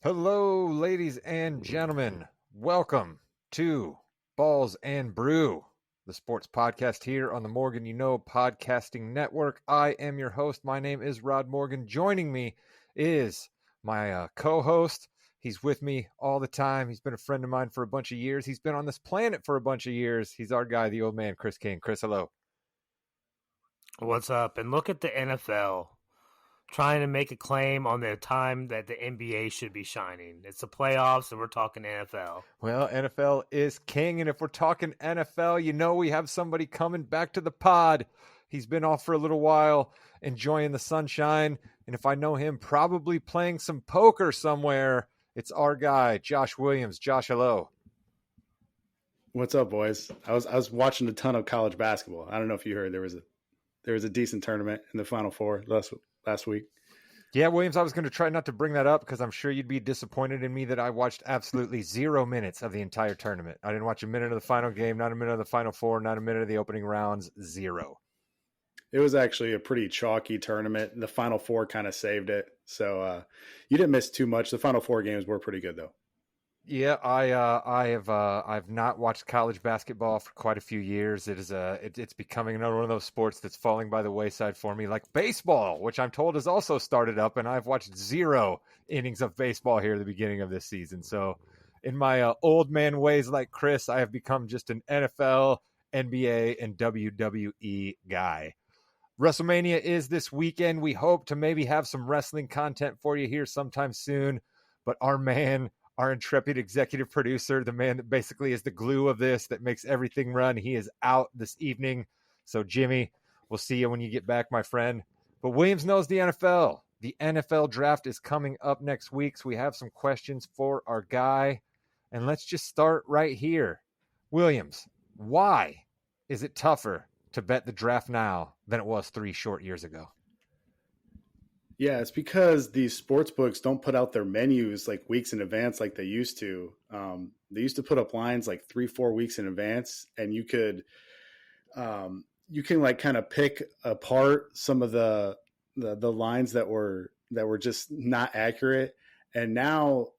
Hello, ladies and gentlemen. Welcome to Balls and Brew, the sports podcast here on the Morgan Podcasting Network. I am your host. My name is Rod Morgan. Joining me is my co-host. He's with me all the time. He's been a friend of mine for a bunch of years. He's been on this planet for a bunch of years. He's our guy, the old man, Chris King. Chris, hello. What's up? And look at the NFL trying to make a claim on the time that the NBA should be shining. It's the playoffs, and we're talking NFL. Well, NFL is king, and if we're talking NFL, you know we have somebody coming back to the pod. He's been off for a little while, enjoying the sunshine, and if I know him, probably playing some poker somewhere. It's our guy, Josh Williams. Josh, hello. What's up, boys? I was watching a ton of college basketball. I don't know if you heard there was a decent tournament in the Final Four last week. Yeah, Williams, I was going to try not to bring that up because I'm sure you'd be disappointed in me that I watched absolutely 0 minutes of the entire tournament. I didn't watch a minute of the final game, not a minute of the Final Four, not a minute of the opening rounds, 0. It was actually a pretty chalky tournament. The Final Four kind of saved it. So you didn't miss too much. The Final Four games were pretty good, though. Yeah, I've not watched college basketball for quite a few years. It's becoming another one of those sports that's falling by the wayside for me, like baseball, which I'm told has also started up, and I've watched 0 innings of baseball here at the beginning of this season. So, in my old man ways, like Chris, I have become just an NFL, NBA, and WWE guy. WrestleMania is this weekend. We hope to maybe have some wrestling content for you here sometime soon, but our intrepid executive producer, the man that basically is the glue of this, that makes everything run, he is out this evening. So, Jimmy, we'll see you when you get back, my friend. But Williams knows the NFL. The NFL draft is coming up next week, so we have some questions for our guy. And let's just start right here. Williams, why is it tougher to bet the draft now than it was 3 short years ago? Yeah, it's because these sports books don't put out their menus like weeks in advance like they used to. They used to put up lines like 3-4 weeks in advance, and you can like kind of pick apart some of the lines that were just not accurate. And now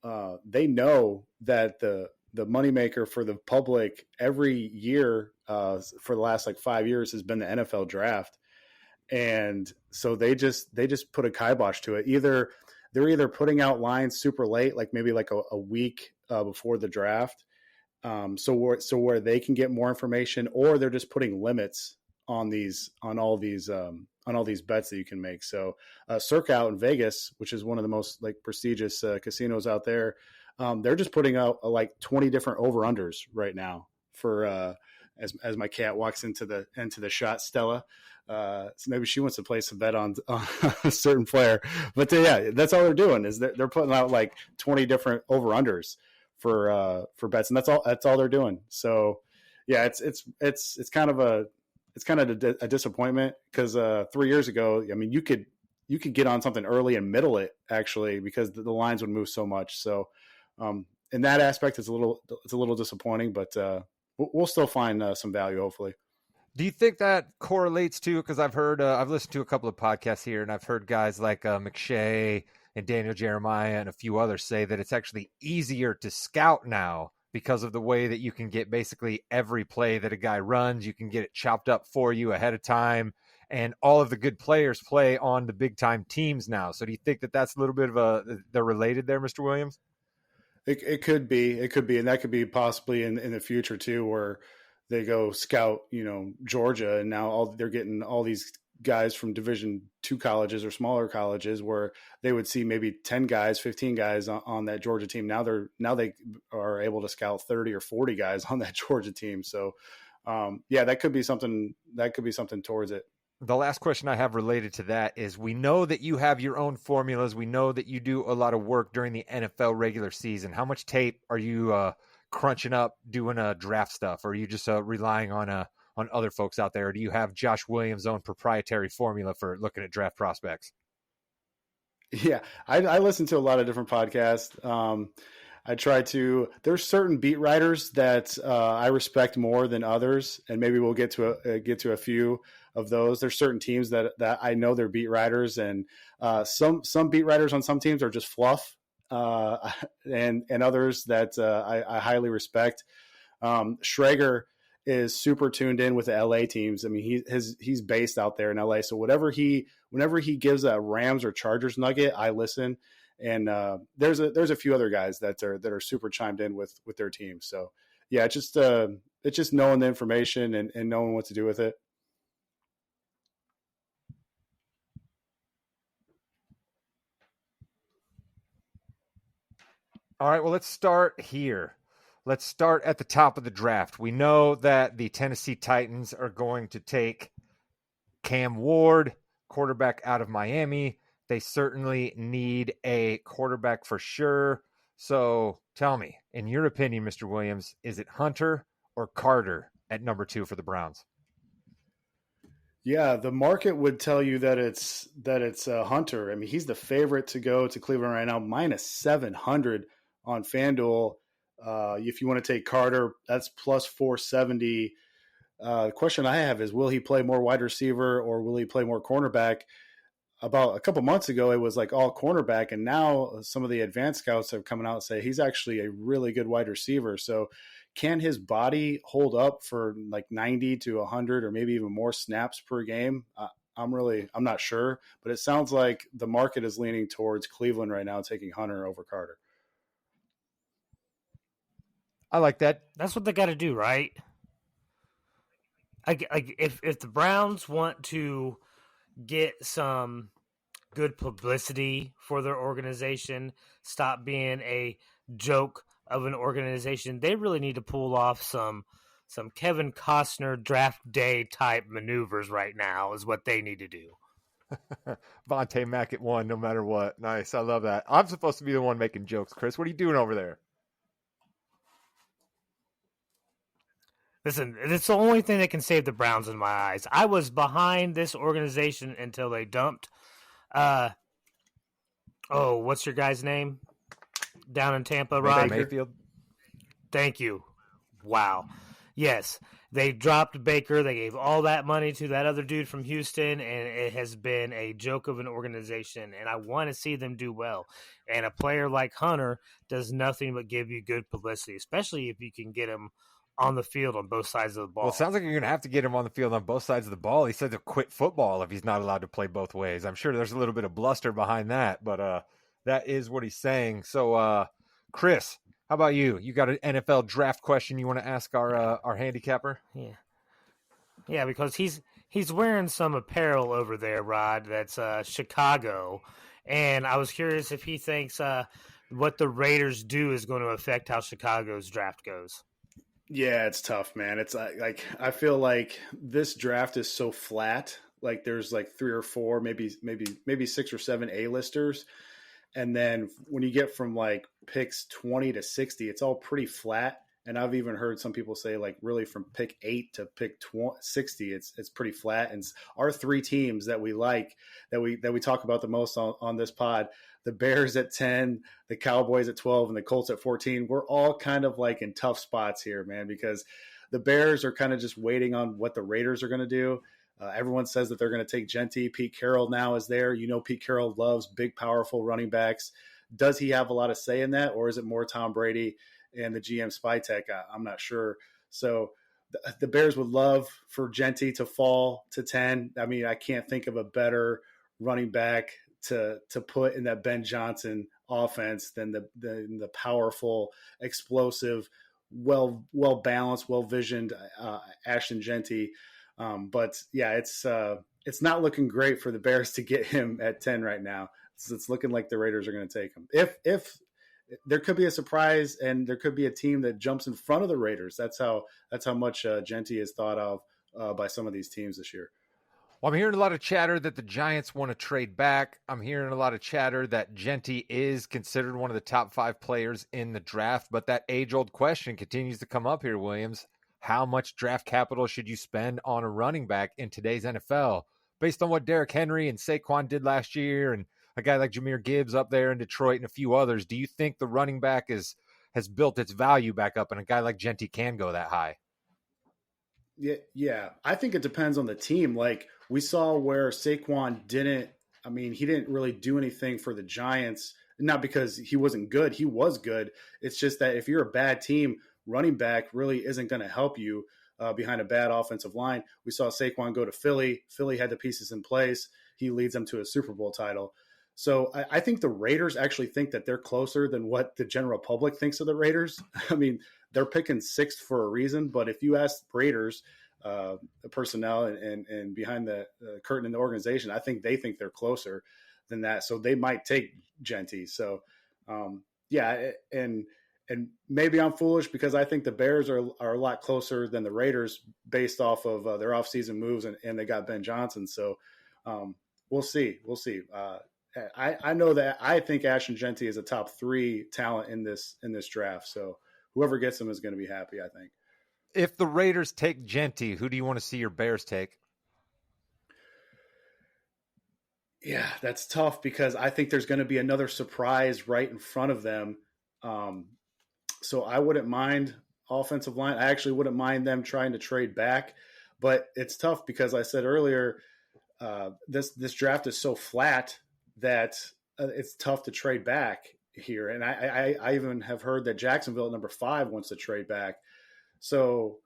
they know that the moneymaker for the public every year for the last like 5 years has been the NFL draft. And so they just put a kibosh to it. They're either putting out lines super late, like maybe like a week before the draft, so where they can get more information, or they're just putting limits on all these bets that you can make. So Circa out in Vegas, which is one of the most like prestigious casinos out there, they're just putting out like 20 different over-unders right now for as my cat walks into the shot, Stella. So maybe she wants to place a bet on a certain player, but yeah, that's all they're doing is they're putting out like 20 different over-unders for bets, and that's all they're doing. So yeah, it's kind of a disappointment because 3 years ago, I mean, you could get on something early and middle it actually because the lines would move so much. So in that aspect, it's a little disappointing, but we'll still find some value hopefully. Do you think that correlates to, because I've listened to a couple of podcasts here, and I've heard guys like McShay and Daniel Jeremiah and a few others say that it's actually easier to scout now because of the way that you can get basically every play that a guy runs. You can get it chopped up for you ahead of time, and all of the good players play on the big time teams now. So do you think that that's a little bit of they're related there, Mr. Williams? It could be, and that could be possibly in the future too, where they go scout, Georgia, and now they're getting all these guys from Division II colleges or smaller colleges where they would see maybe 10 guys, 15 guys on that Georgia team. Now they are able to scout 30 or 40 guys on that Georgia team. So yeah, that could be something towards it. The last question I have related to that is, we know that you have your own formulas. We know that you do a lot of work during the NFL regular season. How much tape are you crunching up doing draft stuff, or are you just relying on other folks out there? Or do you have Josh Williams' own proprietary formula for looking at draft prospects? Yeah, I listen to a lot of different podcasts. There's certain beat writers that I respect more than others, and maybe we'll get to a few of those. There's certain teams that I know they're beat writers, and some beat writers on some teams are just fluff, and others that I highly respect. Schrager is super tuned in with the LA teams. I mean, he's based out there in LA, so whenever he gives a Rams or Chargers nugget, I listen. And there's a few other guys that are super chimed in with their teams. So yeah, it's just knowing the information and knowing what to do with it. All right, well, let's start here. Let's start at the top of the draft. We know that the Tennessee Titans are going to take Cam Ward, quarterback out of Miami. They certainly need a quarterback for sure. So tell me, in your opinion, Mr. Williams, is it Hunter or Carter at number 2 for the Browns? Yeah, the market would tell you that it's Hunter. I mean, he's the favorite to go to Cleveland right now, minus 700 on FanDuel. If you want to take Carter, that's plus 470. The question I have is, will he play more wide receiver or will he play more cornerback? About a couple months ago, it was like all cornerback, and now some of the advanced scouts have come out and say he's actually a really good wide receiver. So can his body hold up for like 90 to 100 or maybe even more snaps per game? I'm not sure, but it sounds like the market is leaning towards Cleveland right now, taking Hunter over Carter. I like that. That's what they got to do, right? If the Browns want to get some good publicity for their organization, stop being a joke of an organization, they really need to pull off some Kevin Costner draft day type maneuvers right now is what they need to do. Vontae Mack at 1, no matter what. Nice. I love that. I'm supposed to be the one making jokes, Chris. What are you doing over there? Listen, it's the only thing that can save the Browns in my eyes. I was behind this organization until they dumped. What's your guy's name down in Tampa, Rod? Mayfield. Thank you. Wow. Yes, they dropped Baker. They gave all that money to that other dude from Houston, and it has been a joke of an organization. And I want to see them do well. And a player like Hunter does nothing but give you good publicity, especially if you can get him on the field on both sides of the ball. Well, it sounds like you're going to have to get him on the field on both sides of the ball. He said to quit football if he's not allowed to play both ways. I'm sure there's a little bit of bluster behind that, but that is what he's saying. So, Chris, how about you? You got an NFL draft question you want to ask our handicapper? Yeah, because he's wearing some apparel over there, Rod, that's Chicago. And I was curious if he thinks what the Raiders do is going to affect how Chicago's draft goes. Yeah, it's tough, man. It's like I feel like this draft is so flat. Like there's like 3 or 4, maybe 6 or 7 A-listers. And then when you get from like picks 20 to 60, it's all pretty flat. And I've even heard some people say like really from pick 8 to pick 60, it's pretty flat. And our 3 teams that we like, that we talk about the most on this pod, the Bears at 10, the Cowboys at 12, and the Colts at 14, we're all kind of like in tough spots here, man, because the Bears are kind of just waiting on what the Raiders are going to do. Everyone says that they're going to take Gentry. Pete Carroll now is there. You know, Pete Carroll loves big, powerful running backs. Does he have a lot of say in that, or is it more Tom Brady and the GM Spytek? I'm not sure. So the Bears would love for Gentry to fall to 10. I mean, I can't think of a better running back to put in that Ben Johnson offense than the powerful, explosive, well balanced, well visioned Ashton Gentry. But yeah, it's not looking great for the Bears to get him at 10 right now. It's looking like the Raiders are going to take him. If there could be a surprise and there could be a team that jumps in front of the Raiders. That's how much Gentry is thought of by some of these teams this year. Well, I'm hearing a lot of chatter that the Giants want to trade back. I'm hearing a lot of chatter that Gentry is considered one of the top 5 players in the draft. But that age-old question continues to come up here, Williams. How much draft capital should you spend on a running back in today's NFL? Based on what Derrick Henry and Saquon did last year and a guy like Jahmyr Gibbs up there in Detroit and a few others, do you think the running back has built its value back up and a guy like Gentry can go that high? Yeah. I think it depends on the team. Like we saw where Saquon he didn't really do anything for the Giants Not because he wasn't good. He was good. It's just that if you're a bad team, running back really isn't going to help you behind a bad offensive line. We saw Saquon go to Philly. Philly had the pieces in place. He leads them to a Super Bowl title. So I think the Raiders actually think that they're closer than what the general public thinks of the Raiders. I mean, they're picking sixth for a reason, but if you ask Raiders personnel and behind the curtain in the organization, I think they think they're closer than that. So they might take Genty. So yeah, and maybe I'm foolish because I think the Bears are a lot closer than the Raiders based off of their offseason moves, and they got Ben Johnson. So we'll see. We'll see. I know that I think Ashton Genty is a top 3 talent in this draft. So whoever gets him is going to be happy, I think. If the Raiders take Genty, who do you want to see your Bears take? Yeah, that's tough because I think there's going to be another surprise right in front of them. So I wouldn't mind offensive line. I actually wouldn't mind them trying to trade back, but it's tough because I said earlier, this draft is so flat that it's tough to trade back here. And I even have heard that Jacksonville at number 5 wants to trade back. So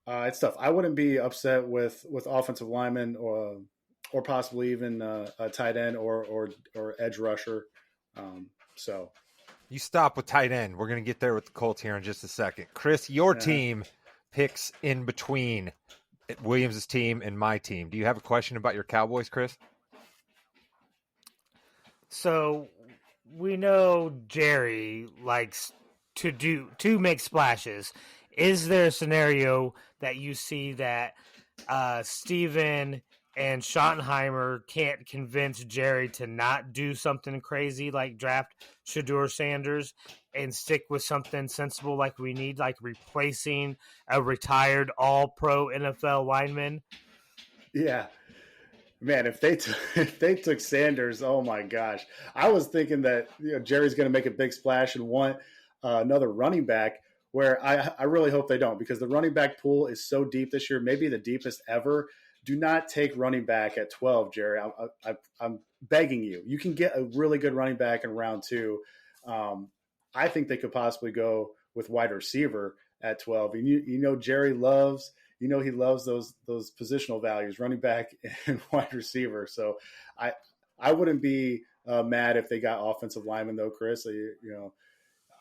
it's tough. I wouldn't be upset with offensive linemen or possibly even a tight end or edge rusher. So you stop with tight end. We're going to get there with the Colts here in just a second. Chris, your team picks in between Williams' team and my team. Do you have a question about your Cowboys, Chris? So we know Jerry likes to make splashes. Is there a scenario that you see that Steven and Schottenheimer can't convince Jerry to not do something crazy like draft Shedeur Sanders and stick with something sensible like we need, like replacing a retired all-pro NFL lineman? Yeah. Man, if they took Sanders, oh my gosh. I was thinking that Jerry's going to make a big splash and want another running back, where I really hope they don't, because the running back pool is so deep this year, maybe the deepest ever. Do not take running back at 12, Jerry. I'm begging you. You can get a really good running back in round 2. I think they could possibly go with wide receiver at 12. And Jerry loves – he loves those positional values, running back and wide receiver. So I wouldn't be mad if they got offensive lineman though, Chris. You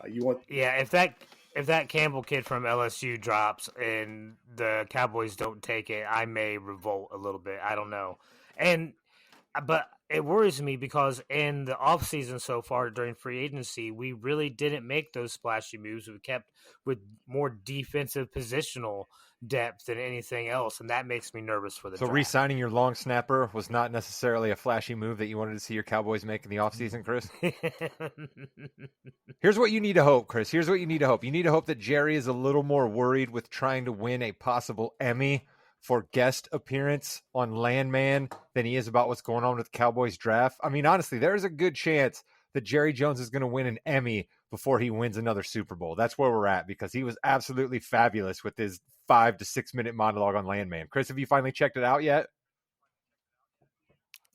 want if that Campbell kid from LSU drops and the Cowboys don't take it, I may revolt a little bit. I don't know, but it worries me because in the offseason so far during free agency, we really didn't make those splashy moves. We kept with more defensive positional depth than anything else, and that makes me nervous for the draft. Re-signing your long snapper was not necessarily a flashy move that you wanted to see your Cowboys make in the offseason, Chris? Here's what you need to hope, Chris. Here's what you need to hope. You need to hope that Jerry is a little more worried with trying to win a possible Emmy for guest appearance on Landman than he is about what's going on with the Cowboys draft. I mean, honestly, there's a good chance that Jerry Jones is going to win an Emmy before he wins another Super Bowl. That's where we're at, because he was absolutely fabulous with his 5 to 6 minute monologue on Landman. Chris, have you finally checked it out yet?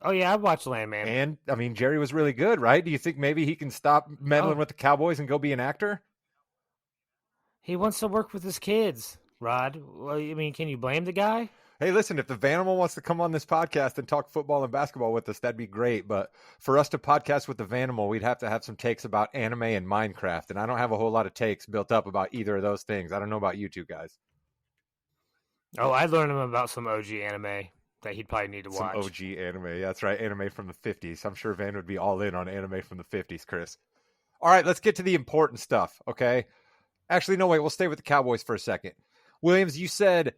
Oh, yeah, I've watched Landman. And, I mean, Jerry was really good, right? Do you think maybe he can stop meddling with the Cowboys and go be an actor? He wants to work with his kids, Rod. Well, I mean, can you blame the guy? Hey, listen, if the Vanimal wants to come on this podcast and talk football and basketball with us, that'd be great. But for us to podcast with the Vanimal, we'd have to have some takes about anime and Minecraft. And I don't have a whole lot of takes built up about either of those things. I don't know about you two guys. Oh, I learned him about some OG anime that he'd probably need to watch. Some OG anime. That's right. Anime from the 50s. I'm sure Van would be all in on anime from the 50s, Chris. All right, let's get to the important stuff, okay? Actually, no, wait. We'll stay with the Cowboys for a second. Williams, you said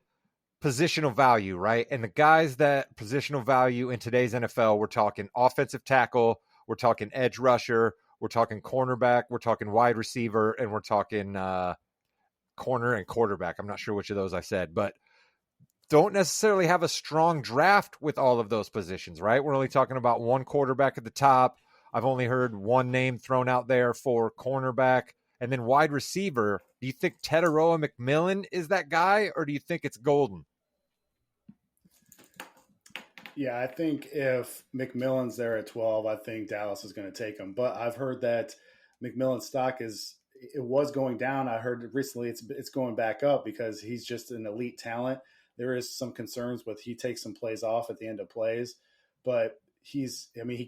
positional value, right? And the guys that positional value in today's NFL, we're talking offensive tackle, we're talking edge rusher, we're talking cornerback, we're talking wide receiver, and we're talking corner and quarterback. I'm not sure which of those I said, but don't necessarily have a strong draft with all of those positions, right? We're only talking about one quarterback at the top. I've only heard one name thrown out there for cornerback. And then wide receiver, do you think Teteroa McMillan is that guy, or do you think it's Golden? Yeah, I think if McMillan's there at 12, I think Dallas is going to take him. But I've heard that McMillan's stock it was going down. I heard recently it's going back up because he's just an elite talent. There is some concerns with he takes some plays off at the end of plays, but he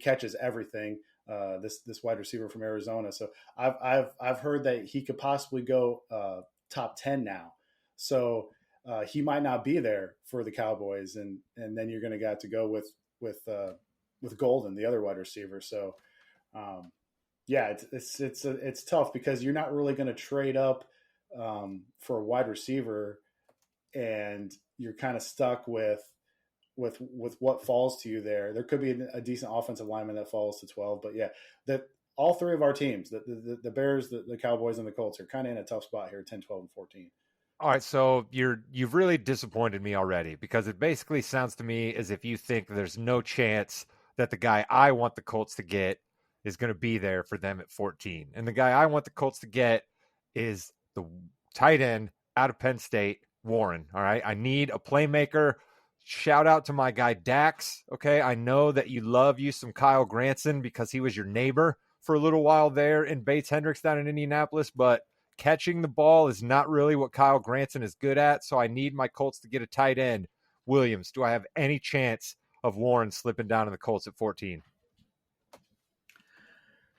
catches everything. This wide receiver from Arizona. So I've heard that he could possibly go top 10 now. So he might not be there for the Cowboys, and then you're going to have to go with Golden, the other wide receiver. So yeah, it's tough because you're not really going to trade up for a wide receiver, and you're kind of stuck with what falls to you there. There could be a decent offensive lineman that falls to 12, but yeah, that all three of our teams, the Bears, the Cowboys, and the Colts are kind of in a tough spot here, 10, 12, and 14. All right, so you've really disappointed me already because it basically sounds to me as if you think there's no chance that the guy I want the Colts to get is going to be there for them at 14. And the guy I want the Colts to get is the tight end out of Penn State, Warren. All right, I need a playmaker. Shout out to my guy Dax. Okay, I know that you love you some Kyle Granson because he was your neighbor for a little while there in Bates Hendricks down in Indianapolis, but catching the ball is not really what Kyle Granson is good at, so I need my Colts to get a tight end. Williams, do I have any chance of Warren slipping down in the Colts at 14?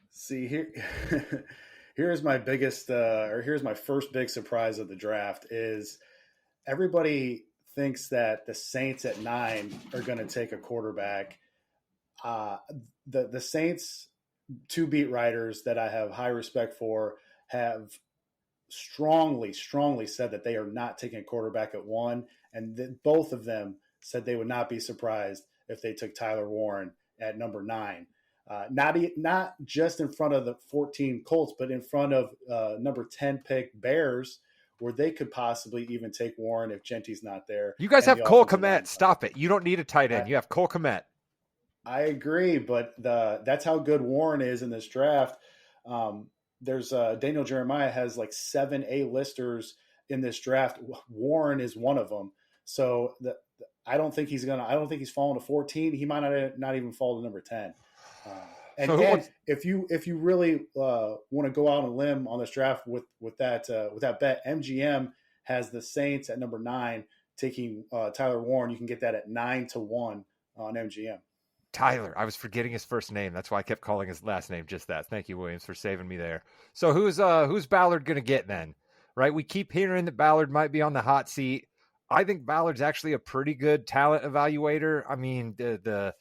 See, here's my here's my first big surprise of the draft is everybody thinks that the Saints at 9 are going to take a quarterback. The Saints, two beat writers that I have high respect for, have strongly said that they are not taking a quarterback at 1, and both of them said they would not be surprised if they took Tyler Warren at number 9. Not just in front of the 14 Colts, but in front of number 10 pick Bears, where they could possibly even take Warren if Genty's not there. You guys have Cole Kmet. Stop it. You don't need a tight end. You have Cole Kmet. I agree, but that's how good Warren is in this draft. There's Daniel Jeremiah has like 7 A-listers in this draft. Warren is one of them. So I don't think he's falling to 14. He might not even fall to number 10. And if you really want to go out on a limb on this draft with that bet, MGM has the Saints at number 9 taking Tyler Warren. You can get that at 9-1 on MGM. Tyler. I was forgetting his first name. That's why I kept calling his last name just that. Thank you, Williams, for saving me there. So who's Ballard going to get then? Right? We keep hearing that Ballard might be on the hot seat. I think Ballard's actually a pretty good talent evaluator. I mean, the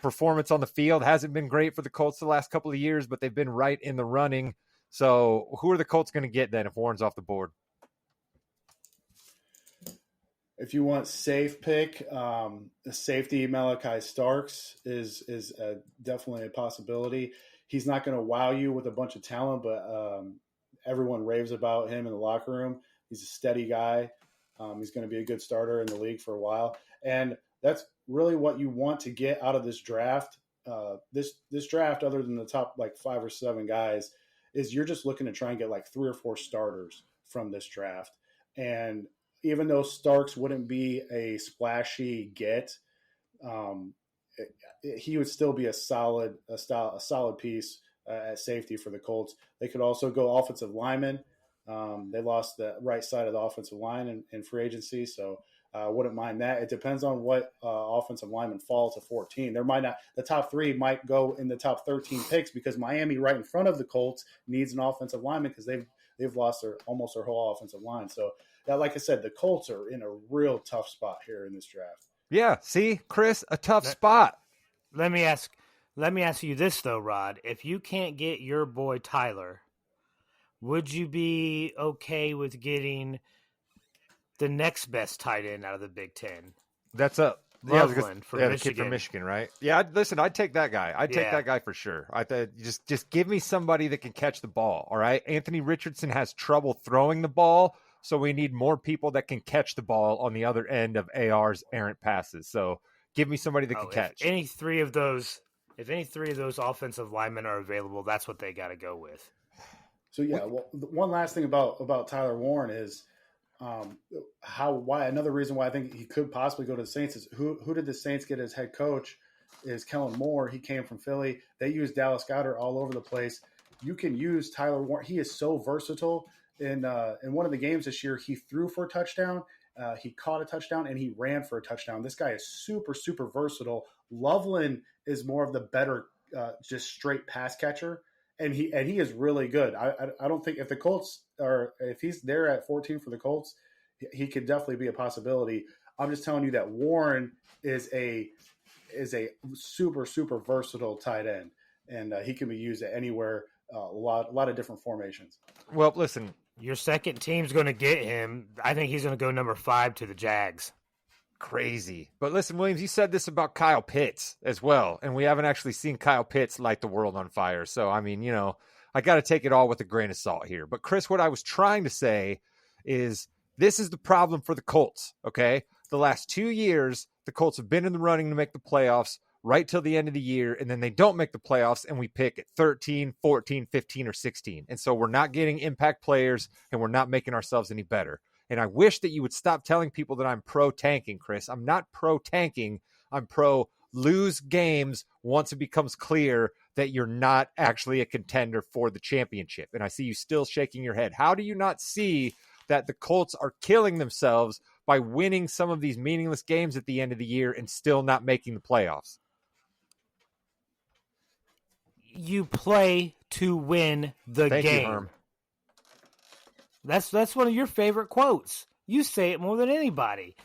performance on the field hasn't been great for the Colts the last couple of years, but they've been right in the running. So who are the Colts going to get then if Warren's off the board? If you want safe pick, safety Malachi Starks is definitely a possibility. He's not going to wow you with a bunch of talent, but everyone raves about him in the locker room. He's a steady guy. He's going to be a good starter in the league for a while. And that's really what you want to get out of this draft. This draft, other than the top like 5 or 7 guys, is you're just looking to try and get like 3 or 4 starters from this draft. And even though Starks wouldn't be a splashy get, he would still be a solid piece at safety for the Colts. They could also go offensive lineman. They lost the right side of the offensive line in free agency, so I wouldn't mind that. It depends on what offensive lineman fall to 14. The top 3 might go in the top 13 picks because Miami, right in front of the Colts, needs an offensive lineman because they've lost almost their whole offensive line. So, like I said, the Colts are in a real tough spot here in this draft. Yeah, see, Chris, a tough spot. Let me ask you this though, Rod. If you can't get your boy Tyler, would you be okay with getting the next best tight end out of the Big Ten? That's Loveland from Michigan. The kid from Michigan, right? Yeah, listen, I'd take that guy. I'd take that guy for sure. Just give me somebody that can catch the ball, all right? Anthony Richardson has trouble throwing the ball, so we need more people that can catch the ball on the other end of AR's errant passes. So give me somebody that can catch. If any three of those offensive linemen are available, that's what they got to go with. So, yeah, well, one last thing about Tyler Warren is why another reason why I think he could possibly go to the Saints is who did the Saints get as head coach is Kellen Moore. He came from Philly. They use Dallas Goedert all over the place. You can use Tyler Warren. He is so versatile. In one of the games this year, he threw for a touchdown. He caught a touchdown and he ran for a touchdown. This guy is super, super versatile. Loveland is more of the better, just straight pass catcher, and he is really good. I don't think if the Colts or if he's there at 14 for the Colts, he could definitely be a possibility. I'm just telling you that Warren is a super, super versatile tight end, and he can be used at anywhere, a lot of different formations. Well, listen, your second team's going to get him. I think he's going to go number 5 to the Jags. Crazy. But listen, Williams, you said this about Kyle Pitts as well, and we haven't actually seen Kyle Pitts light the world on fire. So, I mean, I got to take it all with a grain of salt here. But, Chris, what I was trying to say is this is the problem for the Colts, okay? The last 2 years, the Colts have been in the running to make the playoffs right till the end of the year, and then they don't make the playoffs, and we pick at 13, 14, 15, or 16. And so we're not getting impact players, and we're not making ourselves any better. And I wish that you would stop telling people that I'm pro-tanking, Chris. I'm not pro-tanking. I'm pro-lose games once it becomes clear that you're not actually a contender for the championship. And I see you still shaking your head. How do you not see that the Colts are killing themselves by winning some of these meaningless games at the end of the year and still not making the playoffs? You play to win the Thank game. You, Herm. That's one of your favorite quotes. You say it more than anybody.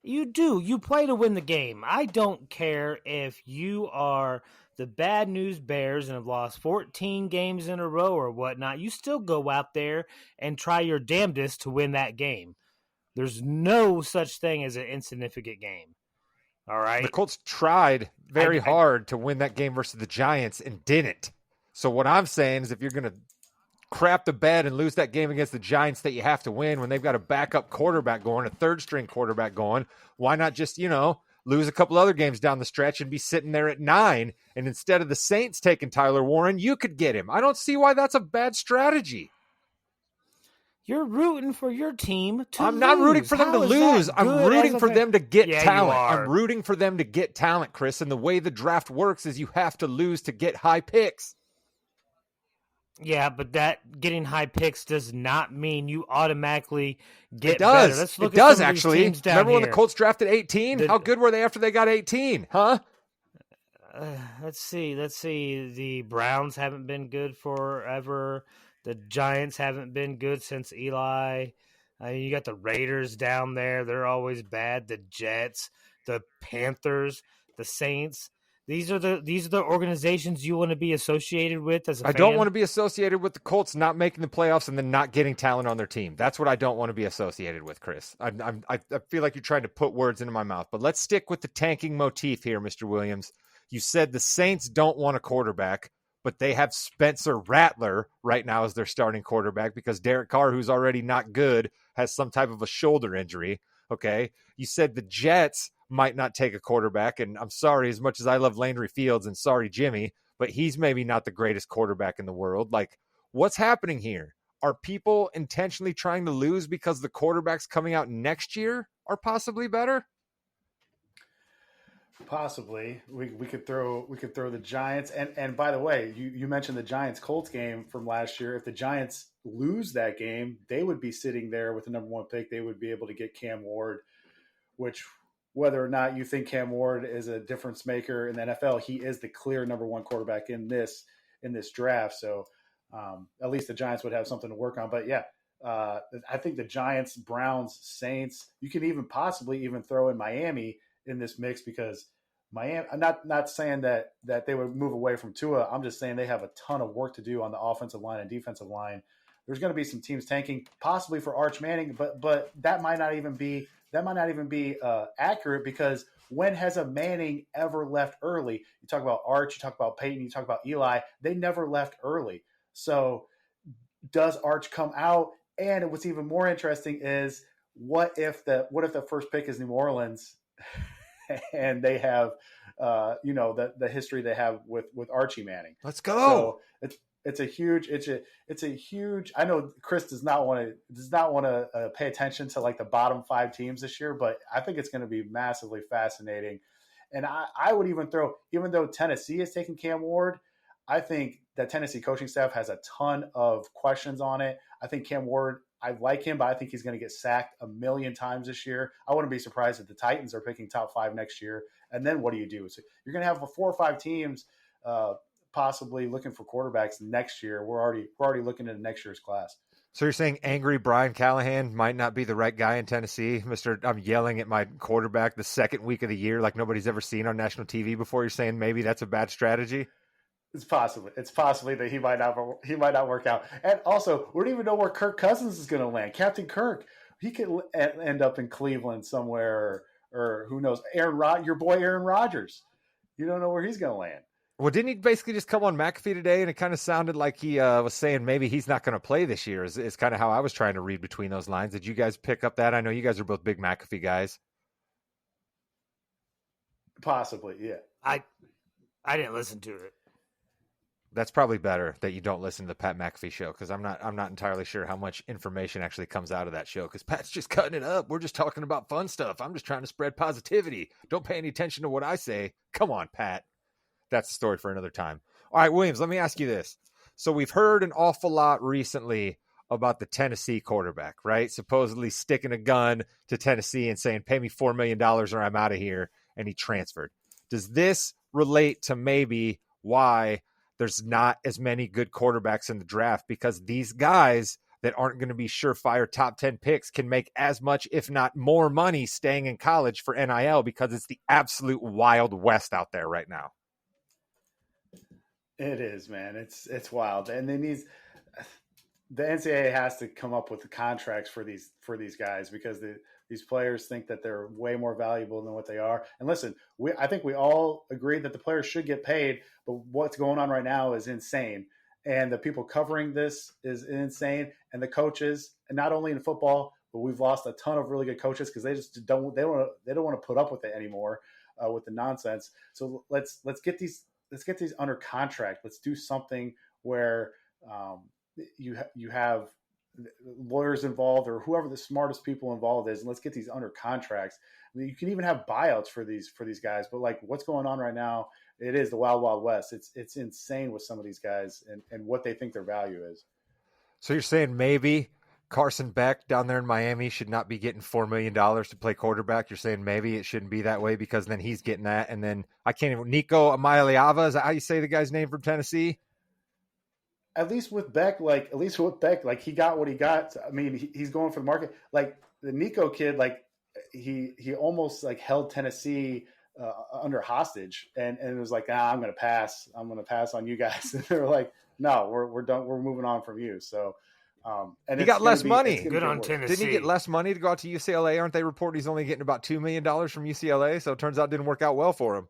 You do. You play to win the game. I don't care if you are the Bad News Bears and have lost 14 games in a row or whatnot. You still go out there and try your damnedest to win that game. There's no such thing as an insignificant game. All right? The Colts tried very hard to win that game versus the Giants and didn't. So what I'm saying is if you're going to crap the bed and lose that game against the Giants that you have to win when they've got a backup quarterback going, a third-string quarterback going, why not just, lose a couple other games down the stretch and be sitting there at 9, and instead of the Saints taking Tyler Warren, you could get him. I don't see why that's a bad strategy. You're rooting for your team to I'm not rooting for them to lose. I'm rooting for them to get talent. I'm rooting for them to get talent, Chris, and the way the draft works is you have to lose to get high picks. Yeah, but that getting high picks does not mean you automatically get it does. better. Let's look it at does, some actually. Of these teams down Remember when here. the Colts drafted 18? How good were they after they got 18? Huh? Let's see. The Browns haven't been good forever. The Giants haven't been good since Eli. You got the Raiders down there. They're always bad. The Jets, the Panthers, the Saints. These are the organizations you want to be associated with as a fan? I don't want to be associated with the Colts not making the playoffs and then not getting talent on their team. That's what I don't want to be associated with, Chris. I feel like you're trying to put words into my mouth. But let's stick with the tanking motif here, Mr. Williams. You said the Saints don't want a quarterback, but they have Spencer Rattler right now as their starting quarterback because Derek Carr, who's already not good, has some type of a shoulder injury. Okay. You said the Jets might not take a quarterback. And I'm sorry, as much as I love Landry Fields and sorry, Jimmy, but he's maybe not the greatest quarterback in the world. Like, what's happening here? Are people intentionally trying to lose because the quarterbacks coming out next year are possibly better? Possibly. We could throw the Giants. And by the way, you mentioned the Giants Colts game from last year. If the Giants lose that game, they would be sitting there with the number 1 pick. They would be able to get Cam Ward, which whether or not you think Cam Ward is a difference maker in the NFL, he is the clear number 1 quarterback in this draft. So at least the Giants would have something to work on. But yeah, I think the Giants, Browns, Saints, you can even possibly even throw in Miami in this mix because Miami, I'm not saying that they would move away from Tua. I'm just saying they have a ton of work to do on the offensive line and defensive line. There's going to be some teams tanking possibly for Arch Manning, but that might not even be accurate because when has a Manning ever left early? You talk about Arch, you talk about Peyton, you talk about Eli. They never left early. So does Arch come out? And what's even more interesting is what if the first pick is New Orleans and they have the history they have with Archie Manning? Let's go. So it's a huge. I know Chris does not want to pay attention to like the bottom 5 teams this year, but I think it's going to be massively fascinating. And I would even throw, even though Tennessee is taking Cam Ward, I think that Tennessee coaching staff has a ton of questions on it. I think Cam Ward, I like him, but I think he's going to get sacked a million times this year. I wouldn't be surprised if the Titans are picking top 5 next year. And then what do you do? So you're going to have 4 or 5 teams possibly looking for quarterbacks next year. We're already looking at next year's class. So you're saying angry Brian Callahan might not be the right guy in Tennessee? I'm yelling at my quarterback the second week of the year like nobody's ever seen on national TV before. You're saying maybe that's a bad strategy? It's possibly that he might not work out. And also, we don't even know where Kirk Cousins is going to land. Captain Kirk, he could end up in Cleveland somewhere, or who knows? Your boy Aaron Rodgers. You don't know where he's going to land. Well, didn't he basically just come on McAfee today, and it kind of sounded like he was saying maybe he's not going to play this year, is kind of how I was trying to read between those lines. Did you guys pick up that? I know you guys are both big McAfee guys. Possibly, yeah. I didn't listen to it. That's probably better that you don't listen to the Pat McAfee show, because I'm not entirely sure how much information actually comes out of that show, because Pat's just cutting it up. We're just talking about fun stuff. I'm just trying to spread positivity. Don't pay any attention to what I say. Come on, Pat. That's a story for another time. All right, Williams, let me ask you this. So we've heard an awful lot recently about the Tennessee quarterback, right? Supposedly sticking a gun to Tennessee and saying, pay me $4 million or I'm out of here. And he transferred. Does this relate to maybe why there's not as many good quarterbacks in the draft? Because these guys that aren't going to be surefire top 10 picks can make as much, if not more money staying in college for NIL, because it's the absolute Wild West out there right now. It is, man. It's wild. And then the NCAA has to come up with the contracts for these guys, because these players think that they're way more valuable than what they are. And listen, I think we all agree that the players should get paid, but what's going on right now is insane. And the people covering this is insane. And the coaches, and not only in football, but we've lost a ton of really good coaches because they don't want to put up with it anymore, with the nonsense. So let's get these under contract. Let's do something where you have lawyers involved, or whoever the smartest people involved is, and let's get these under contracts. I mean, you can even have buyouts for these guys, but like what's going on right now, it is the wild, wild west. It's insane with some of these guys and what they think their value is. So you're saying maybe Carson Beck down there in Miami should not be getting $4 million to play quarterback. You're saying maybe it shouldn't be that way, because then he's getting that. And then Nico Amaliava, is that how you say the guy's name from Tennessee? At least with Beck, he got what he got. I mean, he's going for the market. Like the Nico kid, like he almost like held Tennessee under hostage, and it was like, I'm going to pass. I'm going to pass on you guys. And they were like, no, we're done. We're moving on from you. So, and he got less money. Good on Tennessee. Didn't he get less money to go out to UCLA? Aren't they reporting he's only getting about $2 million from UCLA? So it turns out it didn't work out well for him.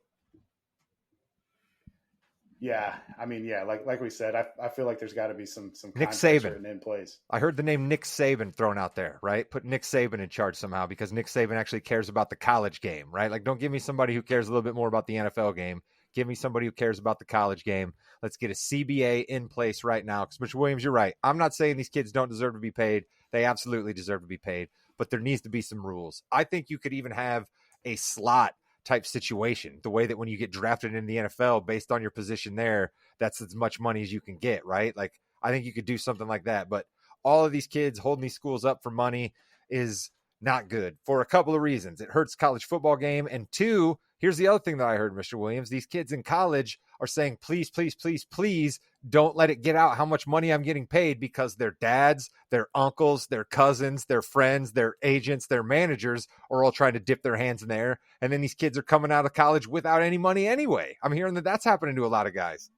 Yeah, I mean, yeah, like we said, I feel like there's got to be some Nick Saban in place. I heard the name Nick Saban thrown out there, right? Put Nick Saban in charge somehow, because Nick Saban actually cares about the college game, right? Like, don't give me somebody who cares a little bit more about the NFL game. Give me somebody who cares about the college game. Let's get a CBA in place right now. Because, Mr. Williams, you're right. I'm not saying these kids don't deserve to be paid. They absolutely deserve to be paid. But there needs to be some rules. I think you could even have a slot type situation, the way that when you get drafted in the NFL, based on your position there, that's as much money as you can get, right? Like, I think you could do something like that. But all of these kids holding these schools up for money is not good for a couple of reasons. It hurts college football game. And two, here's the other thing that I heard, Mr. Williams. These kids in college are saying, please, please, please, please don't let it get out how much money I'm getting paid, because their dads, their uncles, their cousins, their friends, their agents, their managers are all trying to dip their hands in there. And then these kids are coming out of college without any money anyway. I'm hearing that that's happening to a lot of guys.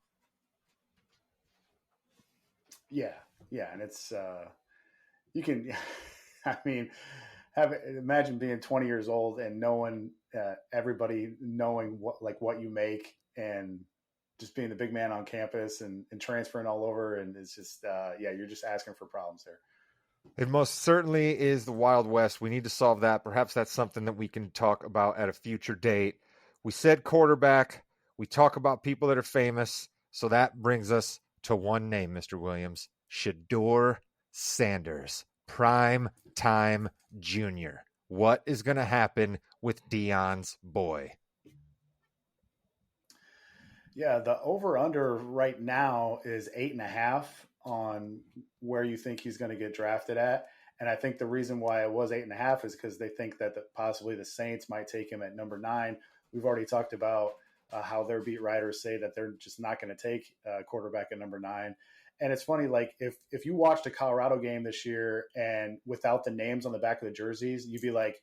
Yeah. And it's, you can, I mean, imagine being 20 years old and knowing everybody knowing what you make, and just being the big man on campus and transferring all over. And it's just, you're just asking for problems there. It most certainly is the Wild West. We need to solve that. Perhaps that's something that we can talk about at a future date. We said quarterback. We talk about people that are famous. So that brings us to one name, Mr. Williams. Shedeur Sanders, prime time junior. What is going to happen with Deion's boy? Yeah, the over-under right now is 8.5 on where you think he's going to get drafted at. And I think the reason why it was 8.5 is because they think that possibly the Saints might take him at number 9. We've already talked about how their beat writers say that they're just not going to take a quarterback at number 9. And it's funny, like if you watched a Colorado game this year and without the names on the back of the jerseys, you'd be like,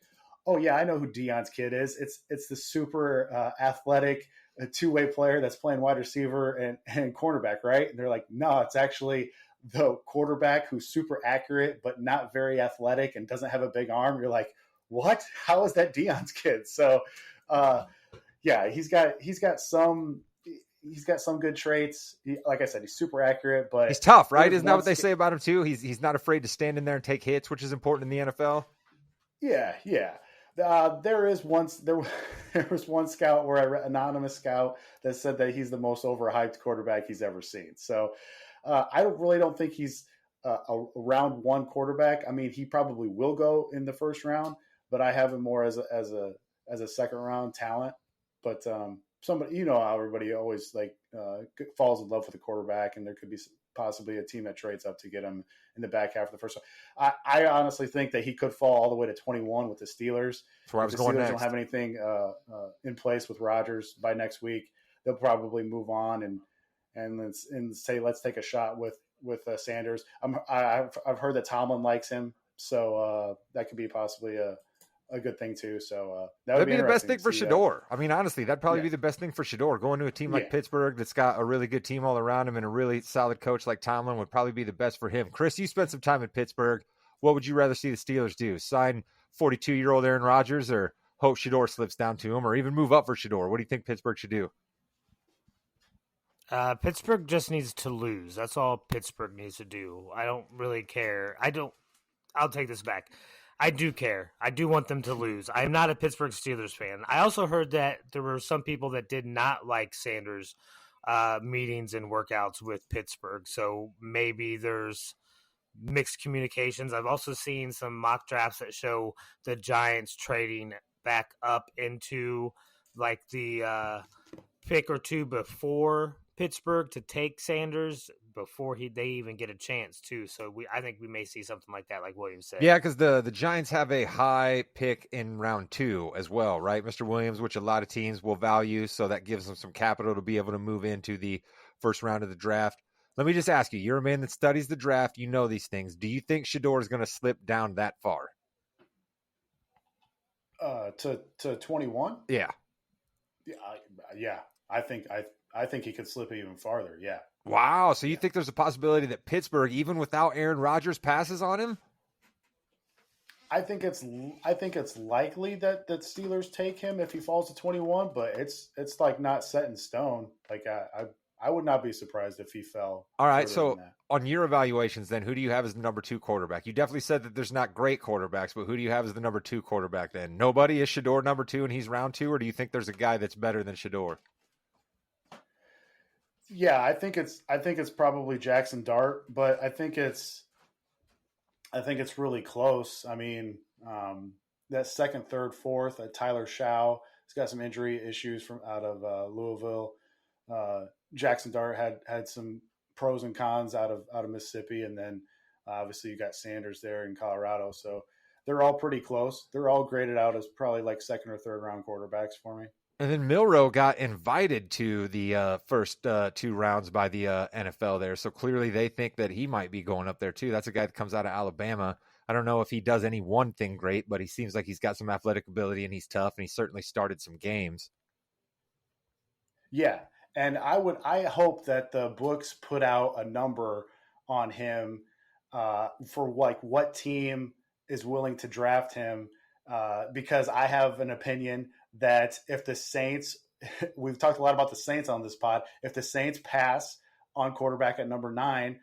oh yeah, I know who Deion's kid is. It's the super athletic two-way player that's playing wide receiver and cornerback, right? And they're like, no, it's actually the quarterback who's super accurate but not very athletic and doesn't have a big arm. You're like, what? How is that Deion's kid? So, yeah, he's got some good traits. Like I said, he's super accurate, but he's tough, right? Isn't that what they say about him too? He's not afraid to stand in there and take hits, which is important in the NFL. Yeah. There was one scout where I read, anonymous scout, that said that he's the most overhyped quarterback he's ever seen. So I don't think he's a round one quarterback. I mean, he probably will go in the first round, but I have him more as a second round talent. But somebody, how everybody always falls in love with the quarterback, and there could be possibly a team that trades up to get him in the back half of the first round. I honestly think that he could fall all the way to 21 with the Steelers. That's where I was going next. The Steelers don't have anything in place with Rodgers by next week. They'll probably move on and say let's take a shot with Sanders. I've heard that Tomlin likes him, so that could be possibly a good thing too. So that'd be the best thing for Shedeur. I mean, honestly, that'd probably be the best thing for Shedeur. Going to a team like Pittsburgh that's got a really good team all around him and a really solid coach like Tomlin would probably be the best for him. Chris, you spent some time in Pittsburgh. What would you rather see the Steelers do? Sign 42-year-old Aaron Rodgers, or hope Shedeur slips down to him, or even move up for Shedeur? What do you think Pittsburgh should do? Pittsburgh just needs to lose. That's all Pittsburgh needs to do. I don't really care. I'll take this back. I do care. I do want them to lose. I'm not a Pittsburgh Steelers fan. I also heard that there were some people that did not like Sanders' meetings and workouts with Pittsburgh. So maybe there's mixed communications. I've also seen some mock drafts that show the Giants trading back up into the pick or two before Pittsburgh to take Sanders before they even get a chance too. So I think we may see something like that, like Williams said. Yeah, because the Giants have a high pick in round 2 as well, right, Mr. Williams, which a lot of teams will value. So that gives them some capital to be able to move into the first round of the draft. Let me just ask you, you're a man that studies the draft. You know these things. Do you think Shedeur is going to slip down that far? To 21? Yeah. Yeah. I think he could slip even farther. Yeah. Wow. So you think there's a possibility that Pittsburgh, even without Aaron Rodgers, passes on him? I think it's likely that Steelers take him if he falls to 21, but it's like not set in stone. Like I would not be surprised if he fell. All right. So on your evaluations, then, who do you have as the number 2 quarterback? You definitely said that there's not great quarterbacks, but who do you have as the number 2 quarterback then? Nobody? Is Shedeur number 2 and he's round 2, or do you think there's a guy that's better than Shedeur? Yeah, I think it's probably Jackson Dart, but I think it's really close. I mean, that second, third, fourth, Tyler Shaw, he's got some injury issues from out of Louisville. Jackson Dart had some pros and cons out of Mississippi, and then obviously you got Sanders there in Colorado. So they're all pretty close. They're all graded out as probably like second or third round quarterbacks for me. And then Milroe got invited to the first 2 rounds by the NFL there. So clearly they think that he might be going up there too. That's a guy that comes out of Alabama. I don't know if he does any one thing great, but he seems like he's got some athletic ability and he's tough, and he certainly started some games. Yeah. And I hope that the books put out a number on him for what team is willing to draft him, because I have an opinion that if the Saints, we've talked a lot about the Saints on this pod, if the Saints pass on quarterback at number 9,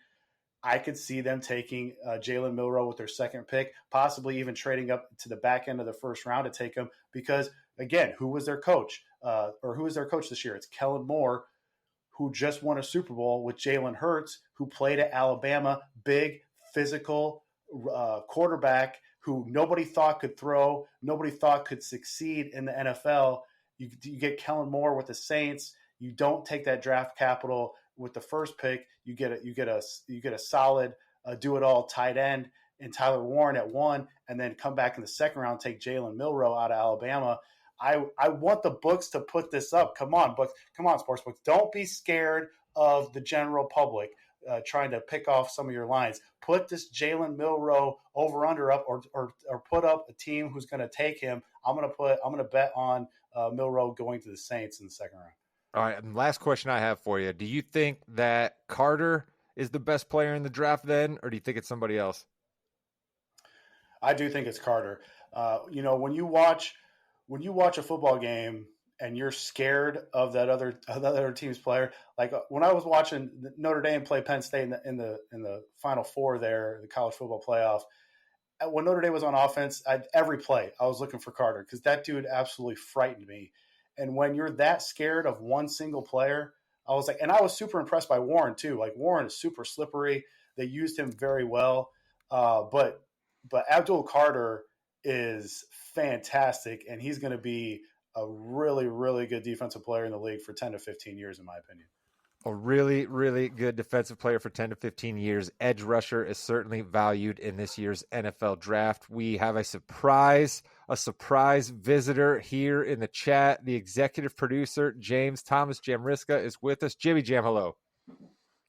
I could see them taking Jalen Milroe with their second pick, possibly even trading up to the back end of the first round to take him, because, again, who was their coach? Or who was their coach this year? It's Kellen Moore, who just won a Super Bowl with Jalen Hurts, who played at Alabama, big, physical quarterback who nobody thought could throw, nobody thought could succeed in the NFL. You get Kellen Moore with the Saints. You don't take that draft capital with the first pick. You get a solid do it all tight end in Tyler Warren at 1, and then come back in the second round, take Jalen Milroe out of Alabama. I want the books to put this up. Come on, books. Come on, sports books. Don't be scared of the general public trying to pick off some of your lines. Put this Jalen Milroe over under up, or put up a team who's going to take him. I'm going to bet on Milroe going to the Saints in the second round. All right, and last question I have for you. Do you think that Carter is the best player in the draft then, or do you think it's somebody else? I do think it's Carter. When you watch a football game and you're scared of that other team's player, like when I was watching Notre Dame play Penn State in the Final Four there, the college football playoff, when Notre Dame was on offense, every play I was looking for Carter because that dude absolutely frightened me. And when you're that scared of one single player, I was like, and I was super impressed by Warren too. Like Warren is super slippery. They used him very well, but Abdul Carter is fantastic, and he's going to be a really, really good defensive player in the league for 10 to 15 years, in my opinion. A really, really good defensive player for 10 to 15 years. Edge rusher is certainly valued in this year's NFL draft. We have a surprise visitor here in the chat. The executive producer, James Thomas Jamriska, is with us. Jimmy Jam, hello.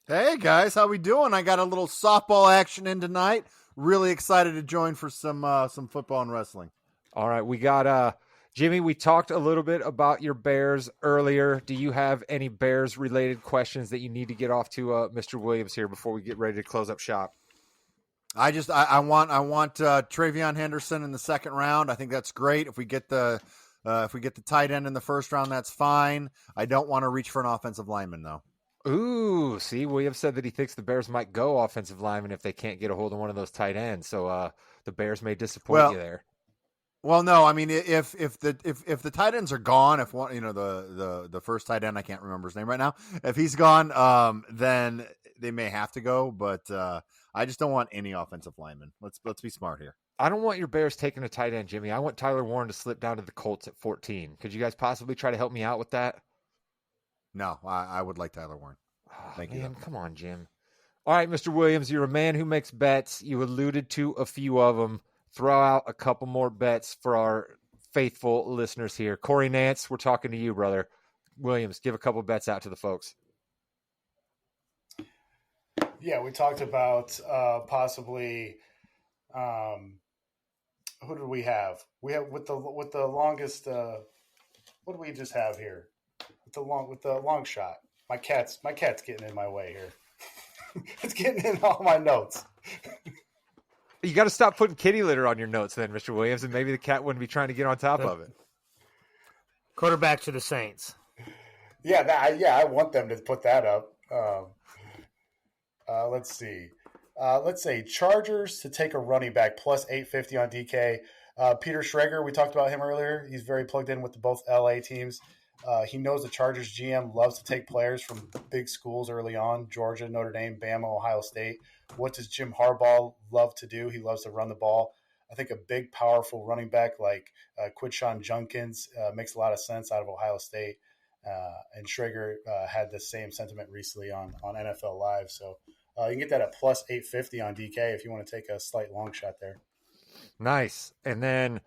Hey, guys. How we doing? I got a little softball action in tonight. Really excited to join for some football and wrestling. All right, we got Jimmy, we talked a little bit about your Bears earlier. Do you have any Bears-related questions that you need to get off to Mr. Williams here before we get ready to close up shop? I want Travion Henderson in the second round. I think that's great. If we get the tight end in the first round, that's fine. I don't want to reach for an offensive lineman though. Ooh, see, Williams said that he thinks the Bears might go offensive lineman if they can't get a hold of one of those tight ends. So the Bears may disappoint you there. Well, no, I mean if the tight ends are gone, if one, the first tight end, I can't remember his name right now, if he's gone, then they may have to go. But I just don't want any offensive lineman. Let's be smart here. I don't want your Bears taking a tight end, Jimmy. I want Tyler Warren to slip down to the Colts at 14. Could you guys possibly try to help me out with that? No, I would like Tyler Warren. Thank you. Come on, Jim. All right, Mr. Williams, you're a man who makes bets. You alluded to a few of them. Throw out a couple more bets for our faithful listeners here. Corey Nance, we're talking to you, brother. Williams, give a couple bets out to the folks. Yeah, we talked about possibly who did we have? We have with the longest. What do we just have here? With the long shot. My cat's getting in my way here. It's getting in all my notes. You got to stop putting kitty litter on your notes then, Mr. Williams, and maybe the cat wouldn't be trying to get on top of it. Quarterback to the Saints. I want them to put that up. Let's see. Let's say Chargers to take a running back plus 850 on DK. Peter Schrager, we talked about him earlier. He's very plugged in with both LA teams. He knows the Chargers GM loves to take players from big schools early on, Georgia, Notre Dame, Bama, Ohio State. What does Jim Harbaugh love to do? He loves to run the ball. I think a big, powerful running back like Quinshon Judkins makes a lot of sense out of Ohio State. And Schrager had the same sentiment recently on NFL Live. So you can get that at plus 850 on DK if you want to take a slight long shot there. Nice. And then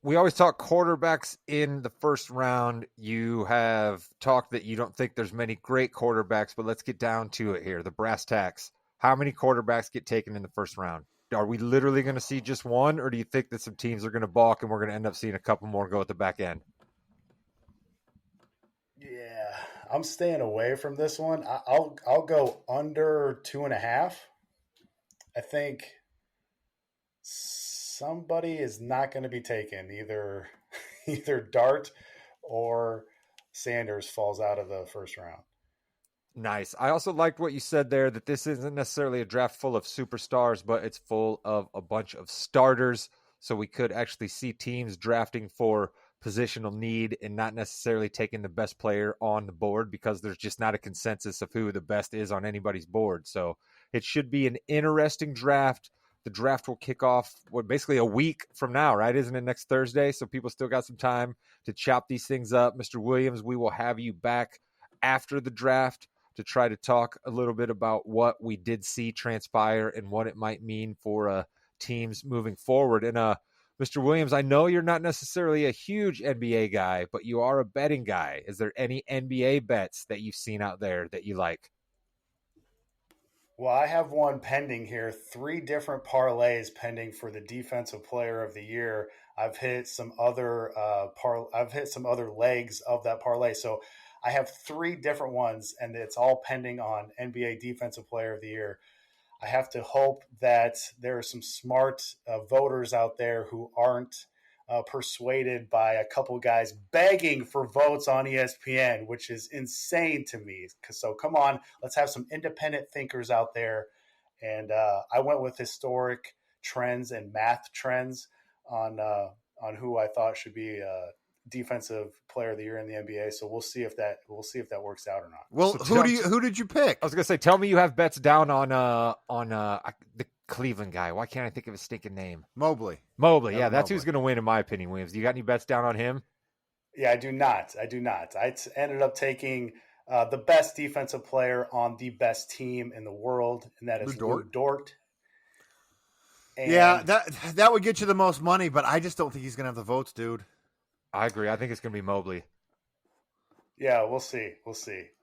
we always talk quarterbacks in the first round. You have talked that you don't think there's many great quarterbacks, but let's get down to it here. The brass tacks. How many quarterbacks get taken in the first round? Are we literally going to see just one, or do you think that some teams are going to balk and we're going to end up seeing a couple more go at the back end? Yeah, I'm staying away from this one. I'll go under 2.5. I think somebody is not going to be taken. Either Dart or Sanders falls out of the first round. Nice. I also liked what you said there, that this isn't necessarily a draft full of superstars, but it's full of a bunch of starters. So we could actually see teams drafting for positional need and not necessarily taking the best player on the board because there's just not a consensus of who the best is on anybody's board. So it should be an interesting draft. The draft will kick off basically a week from now, right? Isn't it next Thursday? So people still got some time to chop these things up. Mr. Williams, we will have you back after the draft to try to talk a little bit about what we did see transpire and what it might mean for teams moving forward. And Mr. Williams, I know you're not necessarily a huge NBA guy, but you are a betting guy. Is there any NBA bets that you've seen out there that you like? Well, I have one pending here. 3 different parlays pending for the Defensive Player of the Year. I've hit some other legs of that parlay. So I have 3 different ones, and it's all pending on NBA Defensive Player of the Year. I have to hope that there are some smart voters out there who aren't persuaded by a couple guys begging for votes on ESPN, which is insane to me. So come on, let's have some independent thinkers out there. And I went with historic trends and math trends on who I thought should be Defensive Player of the Year in the NBA. So we'll see if that works out or not. Well, So who did you pick? I was gonna say, tell me you have bets down on the Cleveland guy. Why can't I think of his stinking name? Mobley. Yeah, that's who's gonna win in my opinion. Williams, you got any bets down on him? Yeah, I do not. I ended up taking the best defensive player on the best team in the world, and that is Lou Dort. And yeah, that would get you the most money, but I just don't think he's gonna have the votes, dude. I agree. I think it's gonna be Mobley. Yeah, we'll see.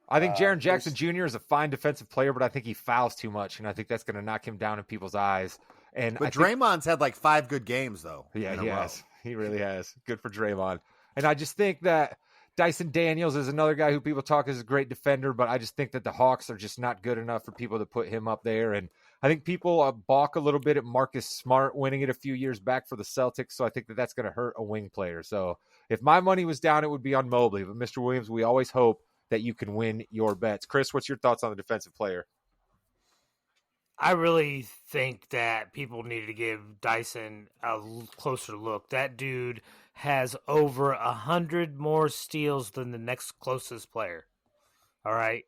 I think Jaren Jackson Jr. is a fine defensive player, but I think he fouls too much, and I think that's going to knock him down in people's eyes. But Draymond's had like 5 good games, though. Yeah, he has. He really has. Good for Draymond. And I just think that Dyson Daniels is another guy who people talk as a great defender, but I just think that the Hawks are just not good enough for people to put him up there. And I think people balk a little bit at Marcus Smart winning it a few years back for the Celtics, so I think that that's going to hurt a wing player. So if my money was down, it would be on Mobley. But Mr. Williams, we always hope that you can win your bets. Chris, what's your thoughts on the defensive player? I really think that people need to give Dyson a closer look. That dude has over 100 more steals than the next closest player. All right.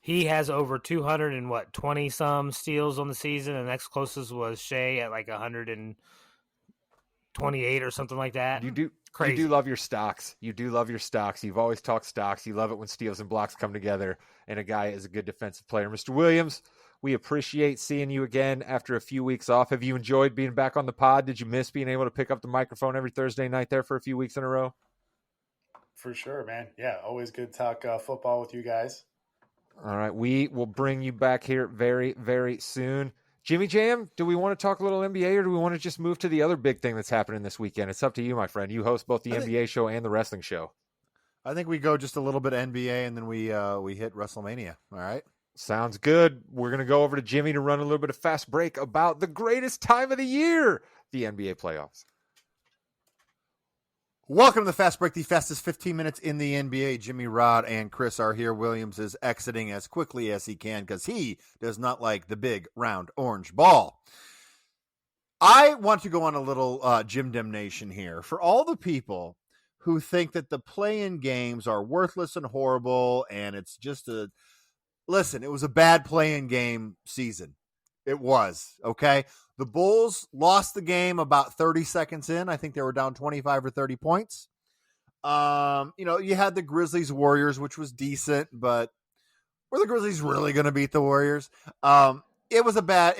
He has over 220 some steals on the season. The next closest was Shea at like 128 or something like that. You do love your stocks. You do love your stocks. You've always talked stocks. You love it when steals and blocks come together and a guy is a good defensive player. Mr. Williams, we appreciate seeing you again after a few weeks off. Have you enjoyed being back on the pod? Did you miss being able to pick up the microphone every Thursday night there for a few weeks in a row? For sure, man. Yeah, always good to talk football with you guys. All right, we will bring you back here very, very soon. Jimmy Jam, do we want to talk a little NBA or do we want to just move to the other big thing that's happening this weekend? It's up to you, my friend. You host both the NBA show and the wrestling show. I think we go just a little bit NBA and then we hit WrestleMania. All right. Sounds good. We're going to go over to Jimmy to run a little bit of fast break about the greatest time of the year, the NBA playoffs. Welcome to the Fast Break, the fastest 15 minutes in the NBA. Jimmy, Rod, and Chris are here. Williams is exiting as quickly as he can because he does not like the big, round, orange ball. I want to go on a little Jim Demnation here. For all the people who think that the play-in games are worthless and horrible and it's just listen, it was a bad play-in game season. It was, okay? The Bulls lost the game about 30 seconds in. I think they were down 25 or 30 points. You had the Grizzlies Warriors, which was decent, but were the Grizzlies really going to beat the Warriors? It was a bad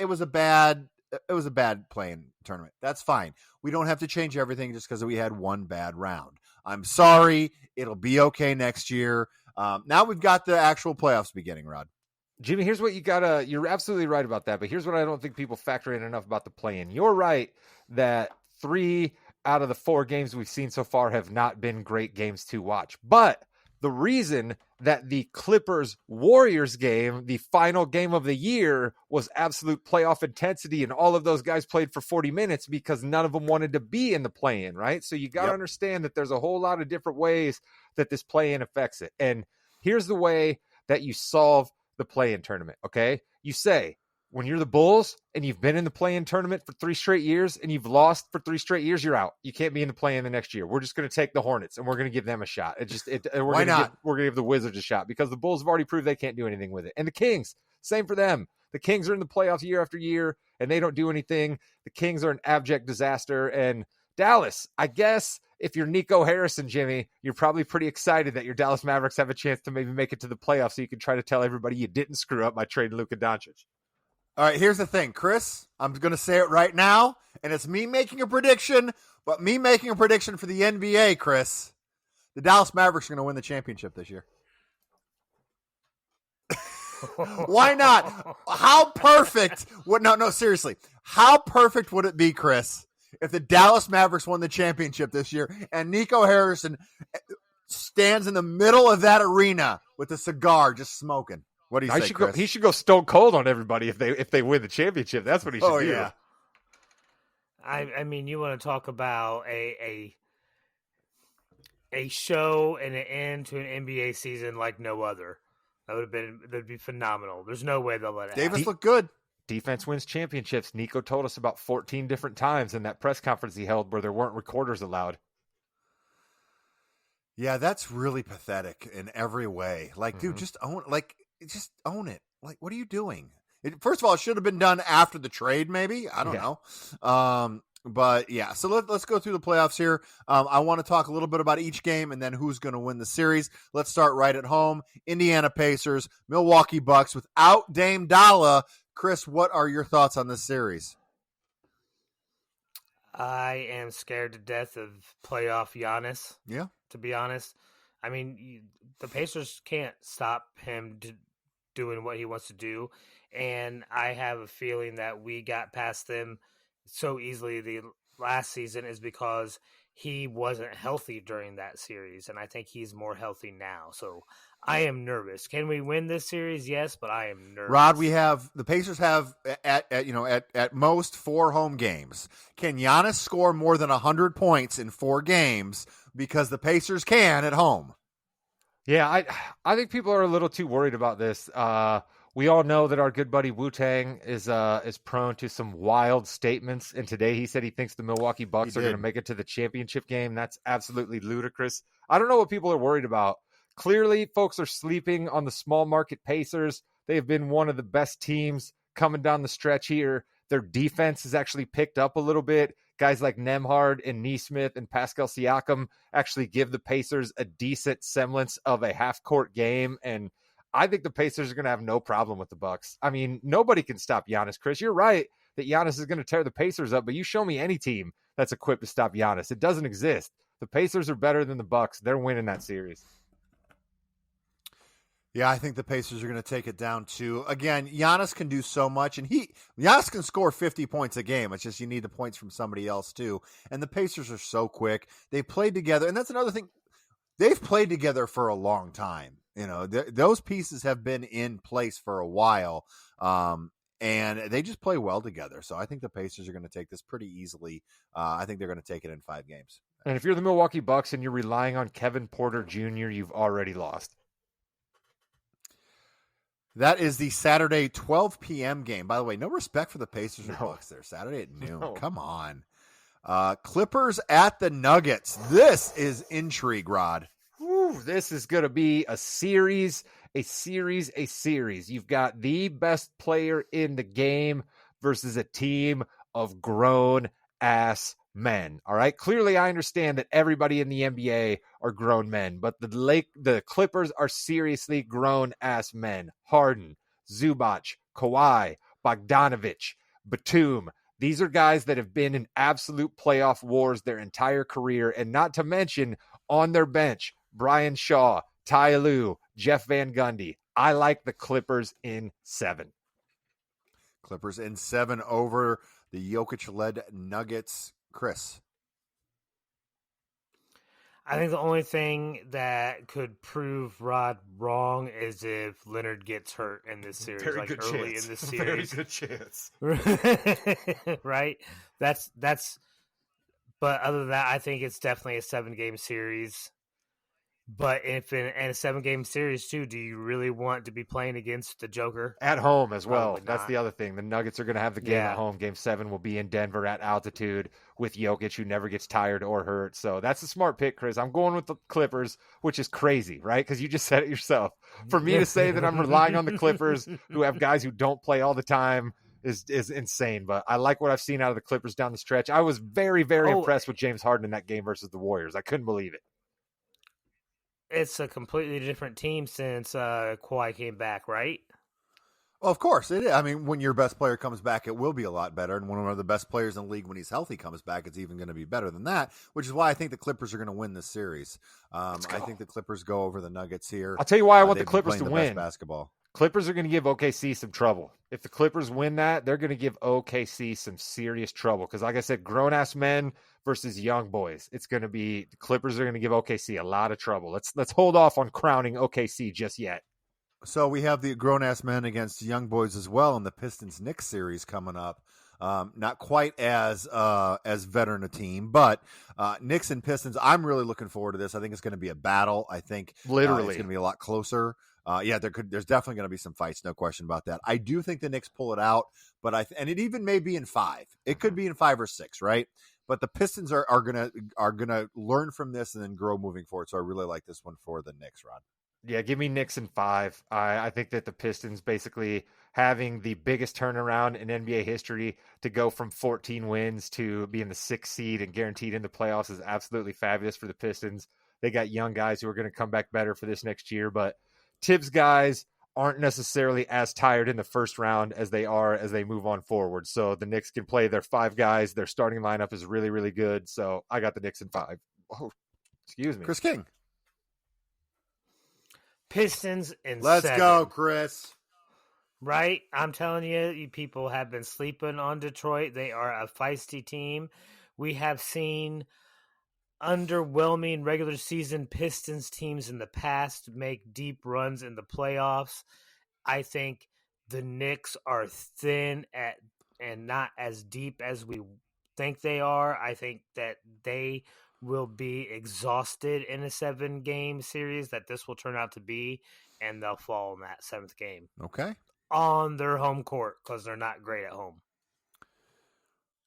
playing tournament. That's fine. We don't have to change everything just because we had one bad round. I'm sorry. It'll be okay next year. Now we've got the actual playoffs beginning, Rod. Jimmy, here's what you're absolutely right about that, but here's what I don't think people factor in enough about the play-in. You're right that 3 out of the 4 games we've seen so far have not been great games to watch. But the reason that the Clippers-Warriors game, the final game of the year, was absolute playoff intensity, and all of those guys played for 40 minutes because none of them wanted to be in the play-in, right? So you got to understand that there's a whole lot of different ways that this play-in affects it. And here's the way that you solve the play-in tournament, okay? You say, when you're the Bulls and you've been in the play-in tournament for 3 straight years and you've lost for 3 straight years, you're out. You can't be in the play-in the next year. We're just going to take the Hornets and we're going to give them a shot. We're Why not? We're going to give the Wizards a shot because the Bulls have already proved they can't do anything with it. And the Kings, same for them. The Kings are in the playoffs year after year and they don't do anything. The Kings are an abject disaster. And Dallas, I guess if you're Nico Harrison, Jimmy, you're probably pretty excited that your Dallas Mavericks have a chance to maybe make it to the playoffs so you can try to tell everybody you didn't screw up by trading Luka Doncic. All right, here's the thing, Chris. I'm going to say it right now, and it's me making a prediction, but me making a prediction for the NBA, Chris. The Dallas Mavericks are going to win the championship this year. Why not? How perfect would no, seriously. How perfect would it be, Chris, if the Dallas Mavericks won the championship this year and Nico Harrison stands in the middle of that arena with a cigar just smoking? What do you say, Chris? He should go stone cold on everybody if they win the championship. That's what he should do. Yeah. I mean, you want to talk about a show and an end to an NBA season like no other. That'd be phenomenal. There's no way they'll let it happen. Davis looked good. Defense wins championships. Nico told us about 14 different times in that press conference he held where there weren't recorders allowed. Yeah, that's really pathetic in every way. Like, dude, just own it. Like, what are you doing? First of all, it should have been done after the trade, maybe. I don't know. But yeah, so let's go through the playoffs here. I want to talk a little bit about each game and then who's going to win the series. Let's start right at home. Indiana Pacers, Milwaukee Bucks without Dame Dalla. Chris, what are your thoughts on this series? I am scared to death of playoff Giannis. Yeah. To be honest, I mean, the Pacers can't stop him doing what he wants to do, and I have a feeling that we got past them so easily the last season is because he wasn't healthy during that series, and I think he's more healthy now. So I am nervous. Can we win this series? Yes, but I am nervous. Rod, the Pacers have at most 4 home games. Can Giannis score more than 100 points in 4 games? Because the Pacers can at home. Yeah, I think people are a little too worried about this. We all know that our good buddy Wu-Tang is prone to some wild statements, and today he said he thinks the Milwaukee Bucks are going to make it to the championship game. That's absolutely ludicrous. I don't know what people are worried about. Clearly, folks are sleeping on the small market Pacers. They have been one of the best teams coming down the stretch here. Their defense has actually picked up a little bit. Guys like Nembhard and Nesmith and Pascal Siakam actually give the Pacers a decent semblance of a half-court game, and I think the Pacers are going to have no problem with the Bucks. I mean, nobody can stop Giannis, Chris. You're right that Giannis is going to tear the Pacers up, but you show me any team that's equipped to stop Giannis. It doesn't exist. The Pacers are better than the Bucks. They're winning that series. Yeah, I think the Pacers are going to take it down too. Again, Giannis can do so much, and Giannis can score 50 points a game. It's just you need the points from somebody else too. And the Pacers are so quick. They played together, and that's another thing. They've played together for a long time. You know, those pieces have been in place for a while, and they just play well together. So I think the Pacers are going to take this pretty easily. I think they're going to take it in 5 games. And if you're the Milwaukee Bucks and you're relying on Kevin Porter Jr., you've already lost. That is the Saturday 12 p.m. game. By the way, no respect for the Pacers or Bucks there. Saturday at noon. No. Come on. Clippers at the Nuggets. This is intrigue, Rod. Whew, this is going to be a series. You've got the best player in the game versus a team of grown-ass men. All right. Clearly, I understand that everybody in the NBA are grown men, but the Clippers are seriously grown-ass men. Harden, Zubac, Kawhi, Bogdanovich, Batum. These are guys that have been in absolute playoff wars their entire career, and not to mention on their bench, Brian Shaw, Ty Lue, Jeff Van Gundy. I like the Clippers in 7. Clippers in 7 over the Jokic-led Nuggets. Chris. I think the only thing that could prove Rod wrong is if Leonard gets hurt in this series, Very good early chance. in the series. Very good chance. Right? That's. But other than that, I think it's definitely a 7-game series. But if in a 7-game series too, do you really want to be playing against the Joker? At home as well. Probably That's not. the other thing. The Nuggets are going to have the game Yeah. at home. Game 7 will be in Denver at altitude with Jokic, who never gets tired or hurt. So that's a smart pick, Chris. I'm going with the Clippers, which is crazy, right? Because you just said it yourself. For me to say that I'm relying on the Clippers, who have guys who don't play all the time, is insane. But I like what I've seen out of the Clippers down the stretch. I was very, very impressed with James Harden in that game versus the Warriors. I couldn't believe it. It's a completely different team since Kawhi came back, right? Well, of course it is. I mean, when your best player comes back, it will be a lot better. And when one of the best players in the league, when he's healthy, comes back, it's even going to be better than that, which is why I think the Clippers are going to win this series. I think the Clippers go over the Nuggets here. I'll tell you why I want the Clippers to win. Basketball. Clippers are going to give OKC some trouble. If the Clippers win that, they're going to give OKC some serious trouble. Because like I said, grown-ass men versus young boys. It's going to be, the Clippers are going to give OKC a lot of trouble. Let's hold off on crowning OKC just yet. So we have the grown-ass men against young boys as well in the Pistons-Knicks series coming up. Not quite as veteran a team, but Knicks and Pistons, I'm really looking forward to this. I think it's going to be a battle. I think literally it's going to be a lot closer. There's definitely going to be some fights, no question about that. I do think the Knicks pull it out, but and it even may be in 5. It could be in 5 or 6, right? But the Pistons are gonna learn from this and then grow moving forward. So I really like this one for the Knicks, Rod. Yeah, give me Knicks in 5. I think that the Pistons basically having the biggest turnaround in NBA history to go from 14 wins to being the 6th seed and guaranteed in the playoffs is absolutely fabulous for the Pistons. They got young guys who are going to come back better for this next year, but Tibbs guys aren't necessarily as tired in the first round as they are as they move on forward. So the Knicks can play their 5 guys. Their starting lineup is really, really good. So I got the Knicks in 5. Oh, excuse me. Chris King. Pistons in Let's 7. go, Chris. Right? I'm telling you, you people have been sleeping on Detroit. They are a feisty team. We have seen underwhelming regular season Pistons teams in the past make deep runs in the playoffs. I think the Knicks are thin and not as deep as we think they are. I think that they will be exhausted in a 7-game series that this will turn out to be, and they'll fall in that 7th game. Okay. On their home court because they're not great at home.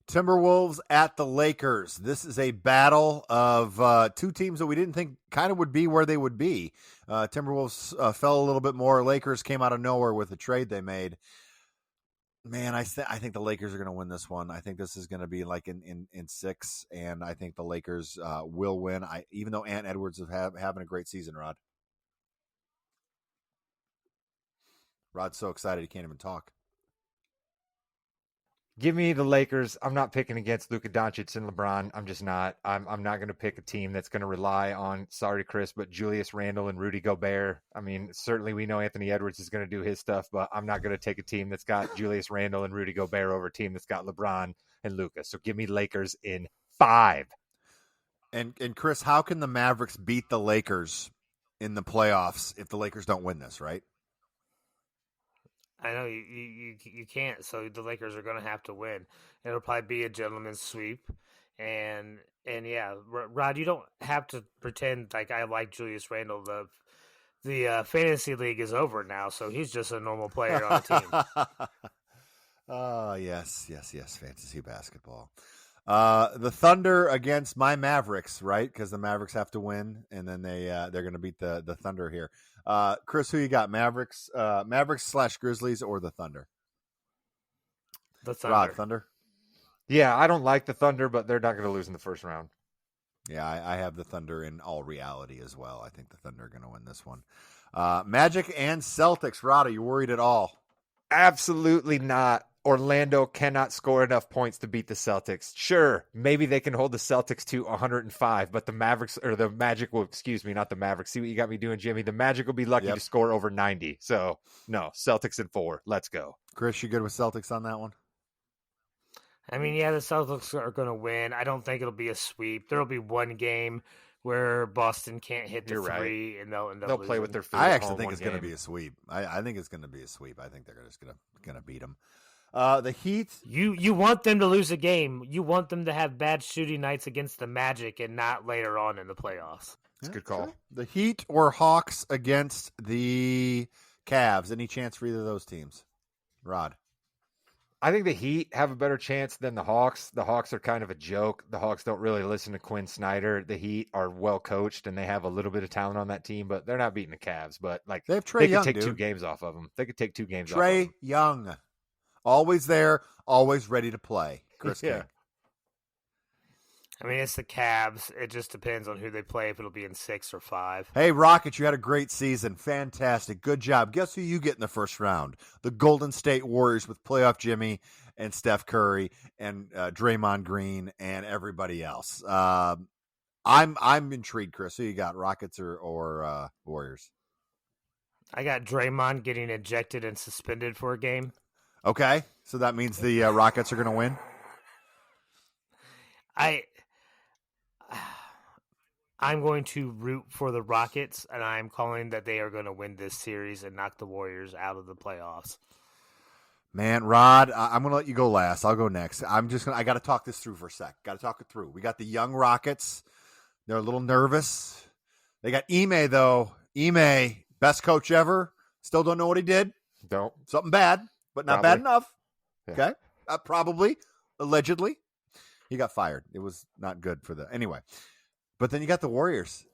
Timberwolves at the Lakers. This is a battle of 2 teams that we didn't think kind of would be where they would be. Timberwolves fell a little bit more. Lakers came out of nowhere with the trade they made. Man, I think the Lakers are going to win this one. I think this is going to be like in 6, and I think the Lakers will win. Even though Ant Edwards is having a great season, Rod. Rod's so excited he can't even talk. Give me the Lakers. I'm not picking against Luka Doncic and LeBron. I'm just not. I'm not going to pick a team that's going to rely on, sorry, Chris, but Julius Randle and Rudy Gobert. I mean, certainly we know Anthony Edwards is going to do his stuff, but I'm not going to take a team that's got Julius Randle and Rudy Gobert over a team that's got LeBron and Luka. So give me Lakers in 5. And Chris, how can the Mavericks beat the Lakers in the playoffs if the Lakers don't win this, right? I know you can't, so the Lakers are going to have to win. It'll probably be a gentleman's sweep, and yeah, Rod, you don't have to pretend like I like Julius Randle. The fantasy league is over now, so he's just a normal player on the team. Oh, yes, fantasy basketball. The Thunder against my Mavericks, right? Because the Mavericks have to win, and then they're going to beat the Thunder here. Chris, who you got? Mavericks / Grizzlies or the Thunder? The Thunder. Rod, Thunder. Yeah, I don't like the Thunder, but they're not going to lose in the first round. Yeah, I have the Thunder in all reality as well. I think the Thunder are going to win this one. Magic and Celtics. Rod, are you worried at all? Absolutely not. Orlando cannot score enough points to beat the Celtics. Sure, maybe they can hold the Celtics to 105, but the Magic will, excuse me, not the Mavericks. See what you got me doing, Jimmy? The Magic will be lucky to score over 90. So, no, Celtics in 4. Let's go. Chris, you good with Celtics on that one? I mean, yeah, the Celtics are going to win. I don't think it'll be a sweep. There'll be one game where Boston can't hit the You're 3, right. and they'll end up They'll play losing. with their feet. I actually think it's going to be a sweep. I think it's going to be a sweep. I think they're just going to beat them. The Heat. You want them to lose a game. You want them to have bad shooting nights against the Magic and not later on in the playoffs. It's a good call. Sure. The Heat or Hawks against the Cavs. Any chance for either of those teams? Rod. I think the Heat have a better chance than the Hawks. The Hawks are kind of a joke. The Hawks don't really listen to Quinn Snyder. The Heat are well coached and they have a little bit of talent on that team, but they're not beating the Cavs. But like They have Trae they Young, could take dude. 2 games off of them. They could take 2 games off. Trae Young. Always there, always ready to play. Chris Yeah. King. I mean, it's the Cavs. It just depends on who they play, if it'll be in 6 or 5. Hey, Rockets, you had a great season. Fantastic. Good job. Guess who you get in the first round? The Golden State Warriors with playoff Jimmy and Steph Curry and Draymond Green and everybody else. I'm intrigued, Chris. Who you got, Rockets or Warriors? I got Draymond getting ejected and suspended for a game. Okay, so that means the Rockets are going to win? I'm going to root for the Rockets, and I'm calling that they are going to win this series and knock the Warriors out of the playoffs. Man, Rod, I'm going to let you go last. I'll go next. I got to talk this through for a sec. Got to talk it through. We got the young Rockets. They're a little nervous. They got Ime, though. Ime, best coach ever. Still don't know what he did. Don't. Something bad, but not Probably. bad enough. Yeah. Okay. Probably. Allegedly. He got fired. It was not good for the... Anyway. But then you got the Warriors.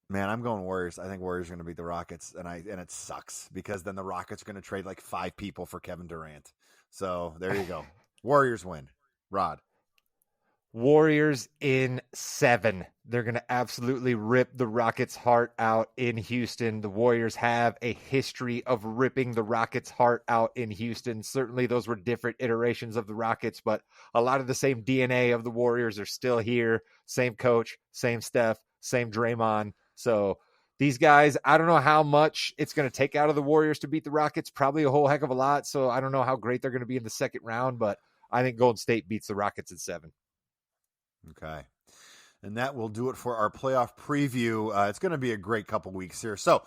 Man, I'm going Warriors. I think Warriors are going to beat the Rockets, and it sucks because then the Rockets are going to trade like 5 people for Kevin Durant. So there you go. Warriors win. Rod. Warriors in 7. They're going to absolutely rip the Rockets' heart out in Houston. The Warriors have a history of ripping the Rockets' heart out in Houston. Certainly those were different iterations of the Rockets, but a lot of the same DNA of the Warriors are still here. Same coach, same Steph, same Draymond. So these guys, I don't know how much it's going to take out of the Warriors to beat the Rockets. Probably a whole heck of a lot. So I don't know how great they're going to be in the second round, but I think Golden State beats the Rockets in 7. Okay. And that will do it for our playoff preview. It's going to be a great couple weeks here. So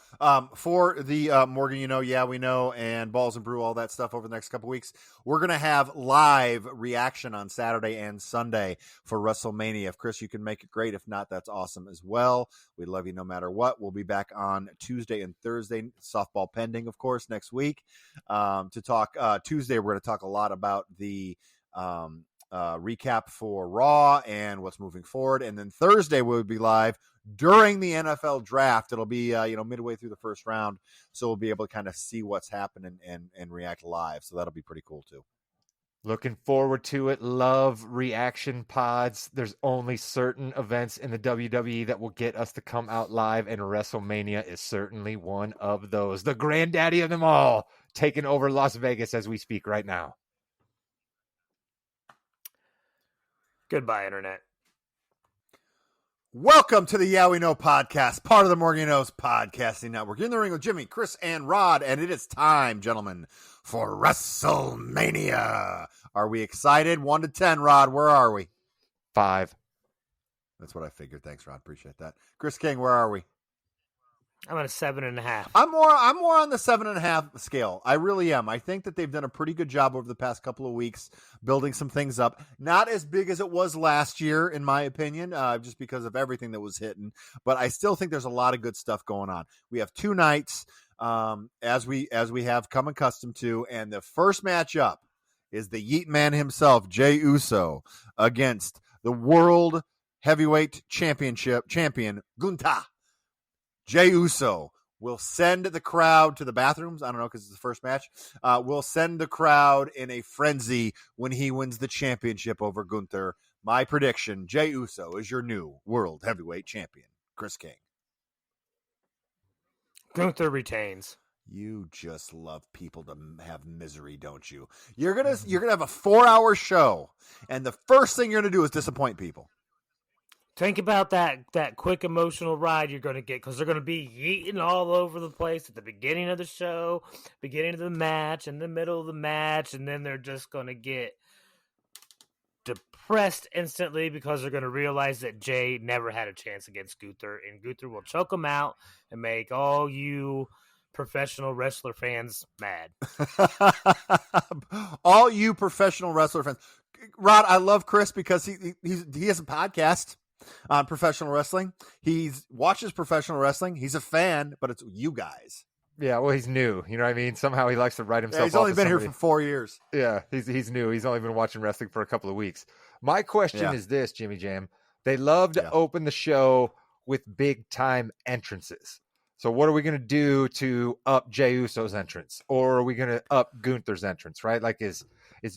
for the Morgan, yeah, we know, and Balls and Brew, all that stuff over the next couple weeks, we're going to have live reaction on Saturday and Sunday for WrestleMania. If Chris, you can make it, great. If not, that's awesome as well. We love you no matter what. We'll be back on Tuesday and Thursday, softball pending, of course, next week to talk. Tuesday, we're going to talk a lot about the recap for Raw and what's moving forward. And then Thursday we'll be live during the NFL draft. It'll be, midway through the first round. So we'll be able to kind of see what's happening and react live. So that'll be pretty cool too. Looking forward to it. Love reaction pods. There's only certain events in the WWE that will get us to come out live, and WrestleMania is certainly one of those. The granddaddy of them all, taking over Las Vegas as we speak right now. Goodbye, Internet. Welcome to the Yeah We Know podcast, part of the Morgan Knows Podcasting Network. You're in the ring with Jimmy, Chris, and Rod, and it is time, gentlemen, for WrestleMania. Are we excited? 1 to 10, Rod, where are we? 5. That's what I figured. Thanks, Rod. Appreciate that. Chris King, where are we? I'm at a 7.5. I'm more on the 7.5 scale. I really am. I think that they've done a pretty good job over the past couple of weeks building some things up. Not as big as it was last year, in my opinion, just because of everything that was hitting. But I still think there's a lot of good stuff going on. We have 2 nights, as we have come accustomed to, and the first matchup is the Yeet Man himself, Jey Uso, against the World Heavyweight champion Gunther. Jey Uso will send the crowd to the bathrooms. I don't know, because it's the first match. Will send the crowd in a frenzy when he wins the championship over Gunther. My prediction, Jey Uso is your new World Heavyweight Champion. Chris King. Gunther retains. You just love people to have misery, don't you? You're gonna have a 4-hour show, and the first thing you're gonna do is disappoint people. Think about that quick emotional ride you're going to get, because they're going to be yeeting all over the place at the beginning of the show, beginning of the match, in the middle of the match, and then they're just going to get depressed instantly because they're going to realize that Jay never had a chance against Gunther, and Gunther will choke him out and make all you professional wrestler fans mad. All you professional wrestler fans. Rod, I love Chris because he has a podcast on professional wrestling. He watches professional wrestling. He's a fan, but it's you guys. Yeah, well, he's new. You know what I mean? Somehow he likes to write himself. Yeah, he's only been here for 4 years. Yeah, he's new. He's only been watching wrestling for a couple of weeks. My question is this, Jimmy Jam. They love to open the show with big time entrances. So what are we going to do to up Jey Uso's entrance? Or are we going to up Gunther's entrance, right? Like is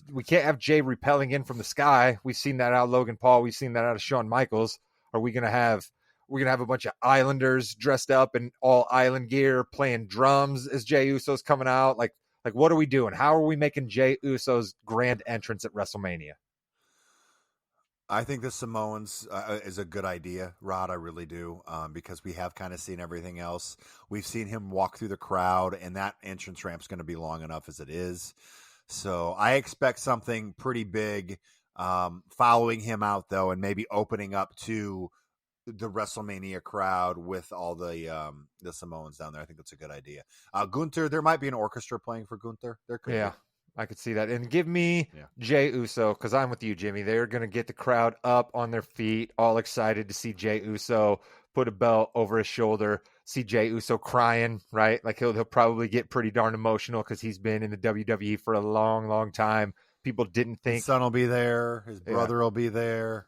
we can't have Jey repelling in from the sky. We've seen that out of Logan Paul. We've seen that out of Shawn Michaels. Are we going to have a bunch of Islanders dressed up in all island gear playing drums as Jey Uso's coming out? Like what are we doing? How are we making Jey Uso's grand entrance at WrestleMania? I think the Samoans is a good idea, Rod. I really do, because we have kind of seen everything else. We've seen him walk through the crowd, and that entrance ramp's going to be long enough as it is. So I expect something pretty big following him out, though, and maybe opening up to the WrestleMania crowd with all the Samoans down there. I think that's a good idea. Gunther, there might be an orchestra playing for Gunther. There could be. I could see that. And give me Jey Uso, because I'm with you, Jimmy. They're going to get the crowd up on their feet, all excited to see Jey Uso put a belt over his shoulder, see Jey Uso crying, right? Like he'll probably get pretty darn emotional because he's been in the WWE for a long, long time. People didn't think his son will be there. His brother will be there.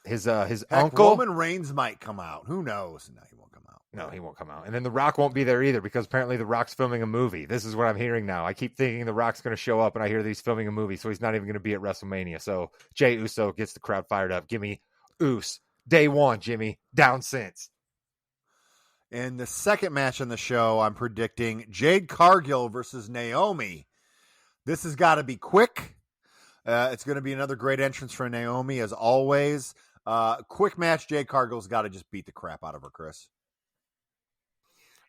His Heck, uncle. Roman Reigns might come out. Who knows? No, he won't come out. No, he won't come out. And then The Rock won't be there either because apparently The Rock's filming a movie. This is what I'm hearing now. I keep thinking The Rock's going to show up, and I hear that he's filming a movie, so he's not even going to be at WrestleMania. So Jey Uso gets the crowd fired up. Give me Us. Day one, Jimmy. Down since. In the second match on the show, I'm predicting Jade Cargill versus Naomi. This has got to be quick. It's going to be another great entrance for Naomi, as always. Quick match. Jade Cargill's got to just beat the crap out of her, Chris.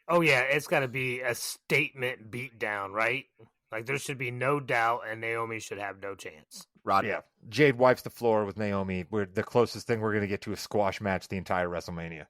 Oh, yeah, it's got to be a statement beatdown, right? Like, there should be no doubt, and Naomi should have no chance. Rod? Yeah. Jade wipes the floor with Naomi. We're the closest thing we're going to get to a squash match the entire WrestleMania.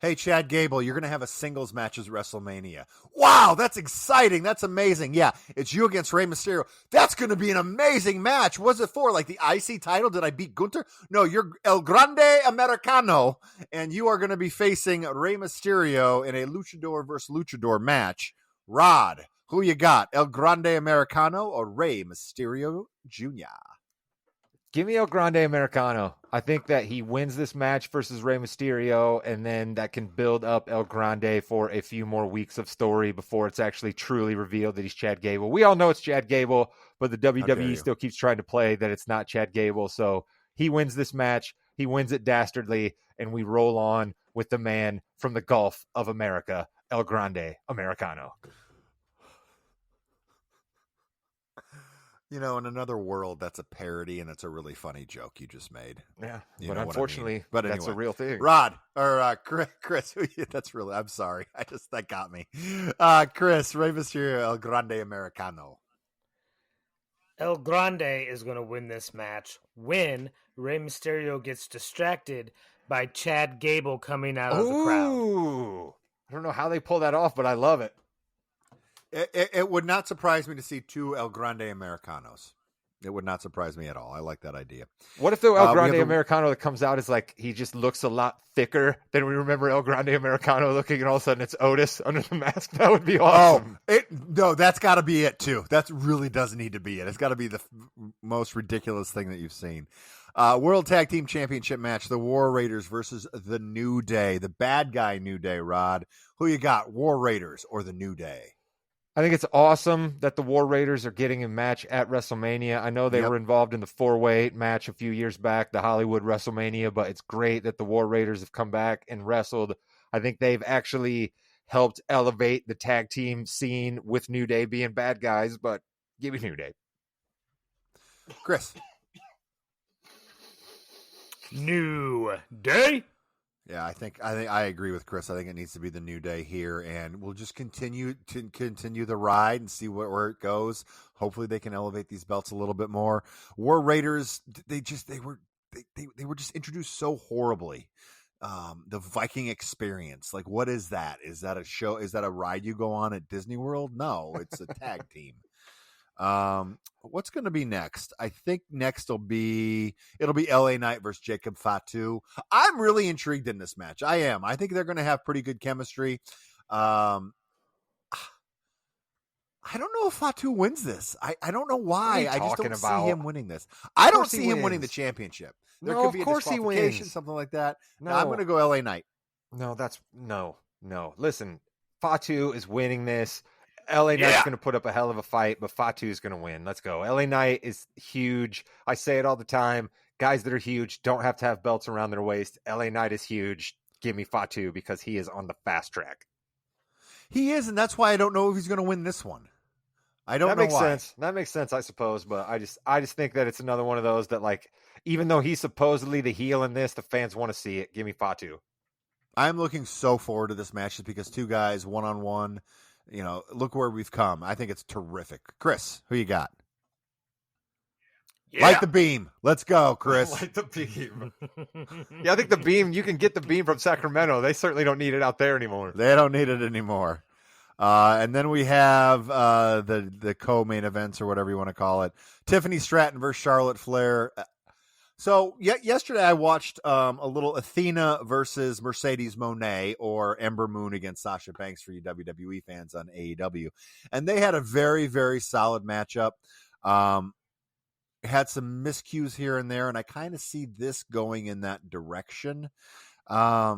Hey, Chad Gable, you're going to have a singles match at WrestleMania. Wow, that's exciting. That's amazing. Yeah, it's you against Rey Mysterio. That's going to be an amazing match. What's it for? Like the IC title? Did I beat Gunther? No, you're El Grande Americano, and you are going to be facing Rey Mysterio in a luchador versus luchador match. Rod, who you got? El Grande Americano or Rey Mysterio Jr.? Give me El Grande Americano. I think that he wins this match versus Rey Mysterio, and then that can build up El Grande for a few more weeks of story before it's actually truly revealed that he's Chad Gable. We all know it's Chad Gable, but the WWE still keeps trying to play that it's not Chad Gable. So he wins this match. He wins it dastardly, and we roll on with the man from the Gulf of America, El Grande Americano. You know, in another world, that's a parody, and it's a really funny joke you just made. Yeah, but unfortunately, I mean. But that's anyway. a real thing. Rod, or Chris, that's really, I'm sorry. That got me. Chris, Rey Mysterio, El Grande Americano. El Grande is going to win this match when Rey Mysterio gets distracted by Chad Gable coming out of the crowd. Ooh, I don't know how they pull that off, but I love it. It would not surprise me to see two El Grande Americanos. It would not surprise me at all. I like that idea. What if the El Grande Americano that comes out is like he just looks a lot thicker than we remember El Grande Americano looking, and all of a sudden it's Otis under the mask? That would be awesome. No, that's got to be it too. That really does need to be it. It's got to be the most ridiculous thing that you've seen. World Tag Team Championship match: the War Raiders versus the New Day, the bad guy New Day. Rod, who you got? War Raiders or the New Day? I think it's awesome that the War Raiders are getting a match at WrestleMania. I know they were involved in the 4-way match a few years back, the Hollywood WrestleMania, but it's great that the War Raiders have come back and wrestled. I think they've actually helped elevate the tag team scene with New Day being bad guys, but give me New Day. Chris. New Day? Yeah, I think I agree with Chris. I think it needs to be the New Day here, and we'll just continue the ride and see where it goes. Hopefully, they can elevate these belts a little bit more. War Raiders, they were just introduced so horribly. The Viking Experience, like, what is that? Is that a show? Is that a ride you go on at Disney World? No, it's a tag team. What's going to be next? I think next it'll be LA Knight versus Jacob Fatu. I'm really intrigued in this match. I am. I think they're going to have pretty good chemistry. I don't know if Fatu wins this. I don't know why. I just don't see him winning this. I don't see him winning the championship. There could be a disqualification, something like that. No, I'm going to go LA Knight. No, no. Listen, Fatu is winning this. LA Knight's going to put up a hell of a fight, but Fatu is going to win. Let's go. LA Knight is huge. I say it all the time. Guys that are huge don't have to have belts around their waist. LA Knight is huge. Give me Fatu because he is on the fast track. He is, and that's why I don't know if he's going to win this one. I don't know why. That makes sense. That makes sense, I suppose, but I just think that it's another one of those that, like, even though he's supposedly the heel in this, the fans want to see it. Give me Fatu. I'm looking so forward to this match just because two guys, one-on-one, look where we've come. I think it's terrific. Chris, who you got? Yeah. Light the beam. Let's go, Chris. Light the beam. Yeah, I think the beam, you can get the beam from Sacramento. They certainly don't need it out there anymore. They don't need it anymore. And then we have the co-main events or whatever you want to call it. Tiffany Stratton versus Charlotte Flair. So yesterday I watched a little Athena versus Mercedes Moné, or Ember Moon against Sasha Banks for you WWE fans on AEW. And they had a very, very solid matchup. Had some miscues here and there, and I kind of see this going in that direction. I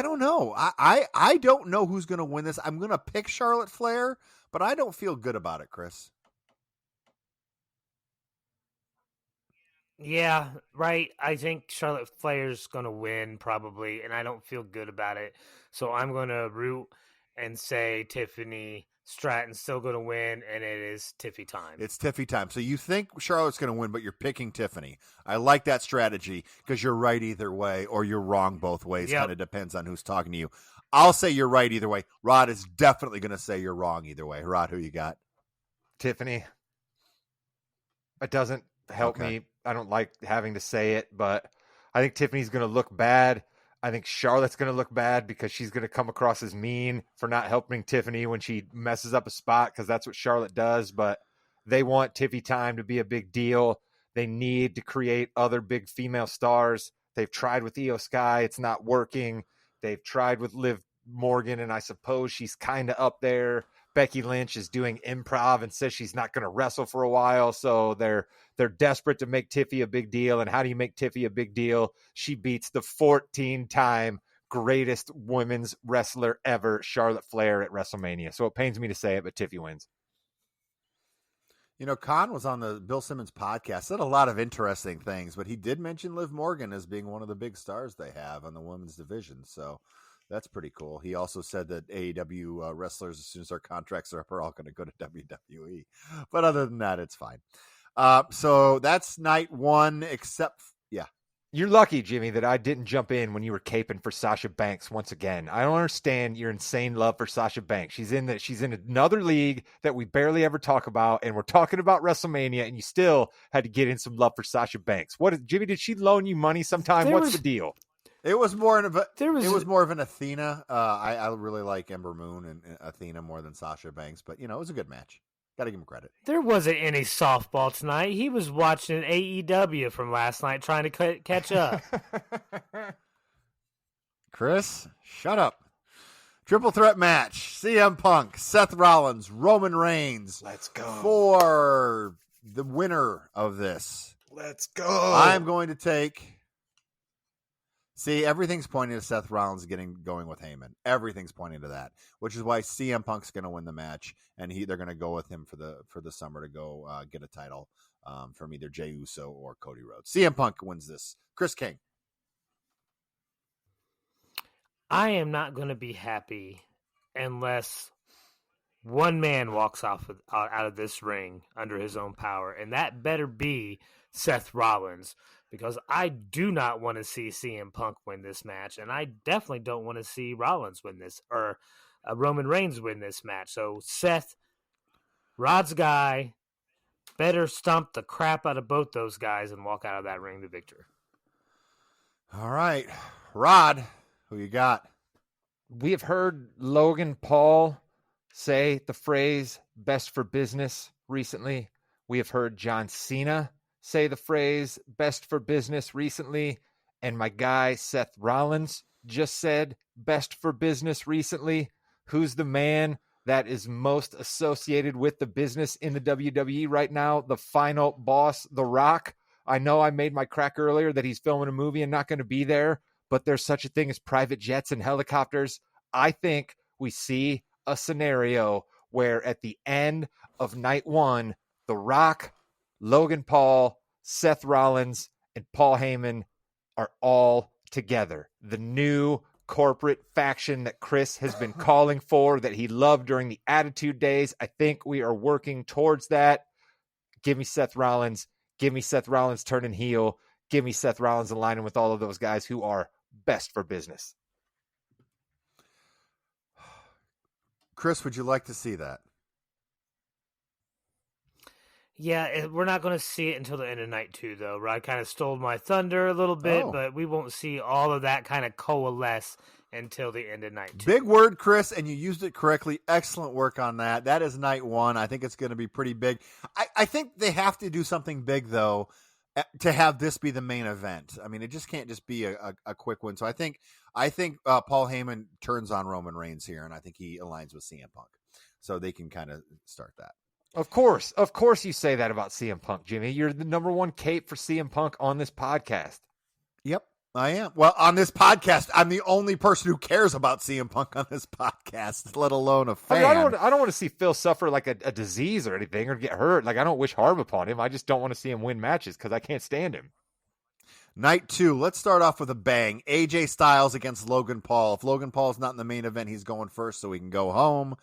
don't know. I don't know who's going to win this. I'm going to pick Charlotte Flair, but I don't feel good about it, Chris. Yeah, right. I think Charlotte Flair's going to win probably, and I don't feel good about it. So I'm going to root and say Tiffany Stratton's still going to win, and it is Tiffy time. It's Tiffy time. So you think Charlotte's going to win, but you're picking Tiffany. I like that strategy because you're right either way, or you're wrong both ways. Yep. Kind of depends on who's talking to you. I'll say you're right either way. Rod is definitely going to say you're wrong either way. Rod, who you got? Tiffany. It doesn't help me. I don't like having to say it, but I think Tiffany's going to look bad. I think Charlotte's going to look bad because she's going to come across as mean for not helping Tiffany when she messes up a spot, because that's what Charlotte does. But they want Tiffy time to be a big deal. They need to create other big female stars. They've tried with Io Sky. It's not working. They've tried with Liv Morgan, and I suppose she's kind of up there. Becky Lynch is doing improv and says she's not going to wrestle for a while. So they're desperate to make Tiffy a big deal. And how do you make Tiffy a big deal? She beats the 14-time greatest women's wrestler ever, Charlotte Flair, at WrestleMania. So it pains me to say it, but Tiffy wins. Khan was on the Bill Simmons podcast, said a lot of interesting things, but he did mention Liv Morgan as being one of the big stars they have on the women's division. So that's pretty cool. He also said that AEW wrestlers, as soon as their contracts are up, are all going to go to WWE. But other than that, it's fine. So that's night one, except, yeah. You're lucky, Jimmy, that I didn't jump in when you were caping for Sasha Banks once again. I don't understand your insane love for Sasha Banks. She's in another league that we barely ever talk about, and we're talking about WrestleMania, and you still had to get in some love for Sasha Banks. Jimmy, did she loan you money sometime? What's the deal? It was more of an Athena. I really like Ember Moon and Athena more than Sasha Banks, but it was a good match. Got to give him credit. There wasn't any softball tonight. He was watching AEW from last night, trying to catch up. Chris, shut up. Triple threat match: CM Punk, Seth Rollins, Roman Reigns. Let's go for the winner of this. Let's go. I'm going to take. See, everything's pointing to Seth Rollins going with Heyman. Everything's pointing to that, which is why CM Punk's going to win the match, and they're going to go with him for the summer to go get a title from either Jey Uso or Cody Rhodes. CM Punk wins this. Chris King. I am not going to be happy unless one man walks out of this ring under his own power, and that better be Seth Rollins. Because I do not want to see CM Punk win this match, and I definitely don't want to see Rollins win this, or Roman Reigns win this match. So Seth, Rod's guy, better stomp the crap out of both those guys and walk out of that ring the victor. All right. Rod, who you got? We have heard Logan Paul say the phrase best for business recently. We have heard John Cena say the phrase best for business recently. And my guy Seth Rollins just said best for business recently. Who's the man that is most associated with the business in the WWE right now? The final boss, The Rock. I know I made my crack earlier that he's filming a movie and not going to be there, but there's such a thing as private jets and helicopters. I think we see a scenario where at the end of night one, The Rock, Logan Paul, Seth Rollins, and Paul Heyman are all together. The new corporate faction that Chris has been calling for, that he loved during the Attitude Days. I think we are working towards that. Give me Seth Rollins. Give me Seth Rollins turning heel. Give me Seth Rollins aligning with all of those guys who are best for business. Chris, would you like to see that? Yeah, we're not going to see it until the end of night 2, though. Right? Kind of stole my thunder a little bit, but we won't see all of that kind of coalesce until the end of night 2. Big word, Chris, and you used it correctly. Excellent work on that. That is night 1. I think it's going to be pretty big. I think they have to do something big, though, to have this be the main event. I mean, it just can't just be a quick one. So I think Paul Heyman turns on Roman Reigns here, and I think he aligns with CM Punk. So they can kind of start that. Of course you say that about CM Punk, Jimmy. You're the number one cape for CM Punk on this podcast. Yep, I am. Well, on this podcast, I'm the only person who cares about CM Punk on this podcast, let alone a fan. I don't want to see Phil suffer like a disease or anything or get hurt. Like, I don't wish harm upon him. I just don't want to see him win matches because I can't stand him. Night 2, let's start off with a bang. AJ Styles against Logan Paul. If Logan Paul's not in the main event, he's going first so he can go home.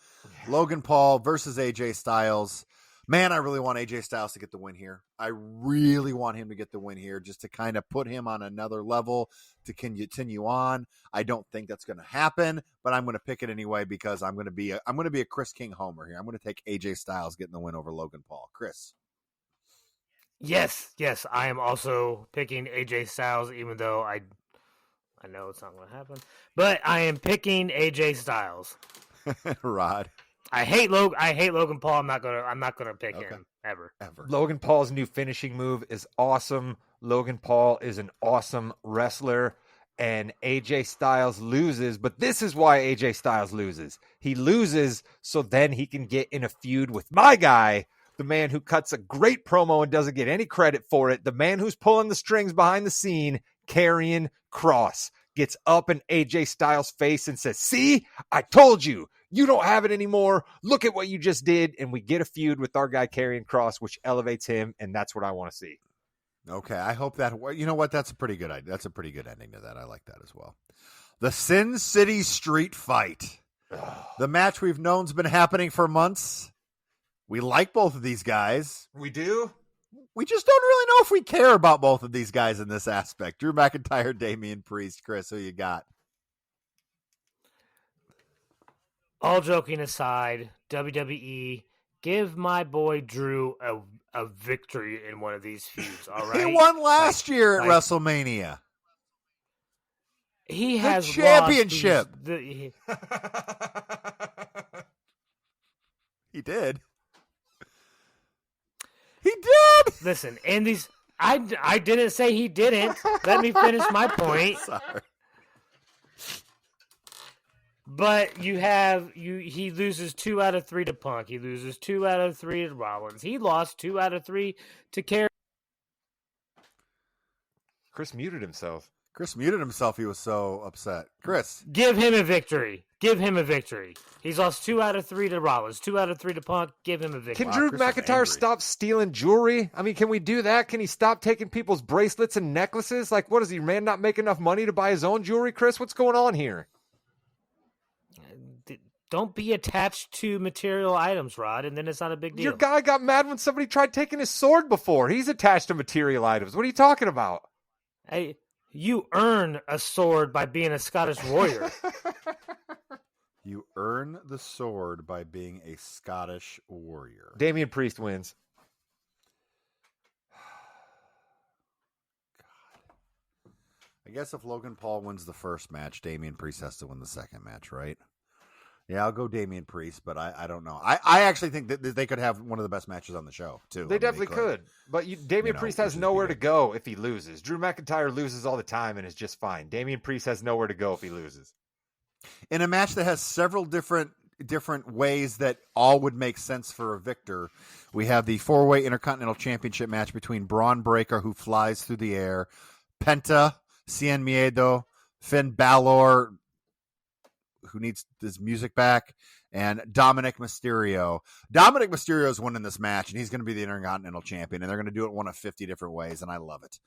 Logan Paul versus AJ Styles. Man, I really want AJ Styles to get the win here. I really want him to get the win here just to kind of put him on another level to continue on. I don't think that's going to happen, but I'm going to pick it anyway because I'm going to be a Chris King homer here. I'm going to take AJ Styles getting the win over Logan Paul. Chris. Yes, I am also picking AJ Styles, even though I know it's not going to happen. But I am picking AJ Styles. Rod. I hate Logan Paul. I'm not gonna pick him ever. Logan Paul's new finishing move is awesome. Logan Paul is an awesome wrestler, and AJ Styles loses. But this is why AJ Styles loses. He loses so then he can get in a feud with my guy, the man who cuts a great promo and doesn't get any credit for it. The man who's pulling the strings behind the scene, Karrion Kross, gets up in AJ Styles' face and says, "See, I told you. You don't have it anymore. Look at what you just did." And we get a feud with our guy Karrion Kross, which elevates him, and that's what I want to see. Okay, I hope that. You know what? That's a pretty good idea. That's a pretty good ending to that. I like that as well. The Sin City Street Fight. The match we've known's been happening for months. We like both of these guys. We do? We just don't really know if we care about both of these guys in this aspect. Drew McIntyre, Damian Priest. Chris, who you got? All joking aside, WWE, give my boy Drew a victory in one of these feuds, all right? He won last year at WrestleMania. He has the championship. He did. He did. Listen, and these I didn't say he didn't. Let me finish my point. Sorry. But he loses 2 out of 3 to Punk. He loses 2 out of 3 to Rollins. He lost 2 out of 3 to Kerry. Chris muted himself. He was so upset. Chris. Give him a victory. He's lost 2 out of 3 to Rollins, 2 out of 3 to Punk. Give him a victory. Can Drew McIntyre stop stealing jewelry? I mean, can we do that? Can he stop taking people's bracelets and necklaces? Like, what is he, man, not make enough money to buy his own jewelry? Chris, what's going on here? Don't be attached to material items, Rod, and then it's not a big deal. Your guy got mad when somebody tried taking his sword before. He's attached to material items. What are you talking about? Hey, you earn a sword by being a Scottish warrior. You earn the sword by being a Scottish warrior. Damian Priest wins. I guess if Logan Paul wins the first match, Damian Priest has to win the second match, right? Yeah, I'll go Damian Priest, but I don't know. I actually think that they could have one of the best matches on the show, too. They definitely could. But Damian Priest has nowhere to go if he loses. Drew McIntyre loses all the time and is just fine. Damian Priest has nowhere to go if he loses. In a match that has several different ways that all would make sense for a victor, we have the 4-way Intercontinental Championship match between Braun Breaker, who flies through the air, Penta, Cien Miedo, Finn Balor, who needs his music back, and Dominic Mysterio. Dominic Mysterio is winning this match, and he's going to be the Intercontinental Champion, and they're going to do it one of 50 different ways, and I love it.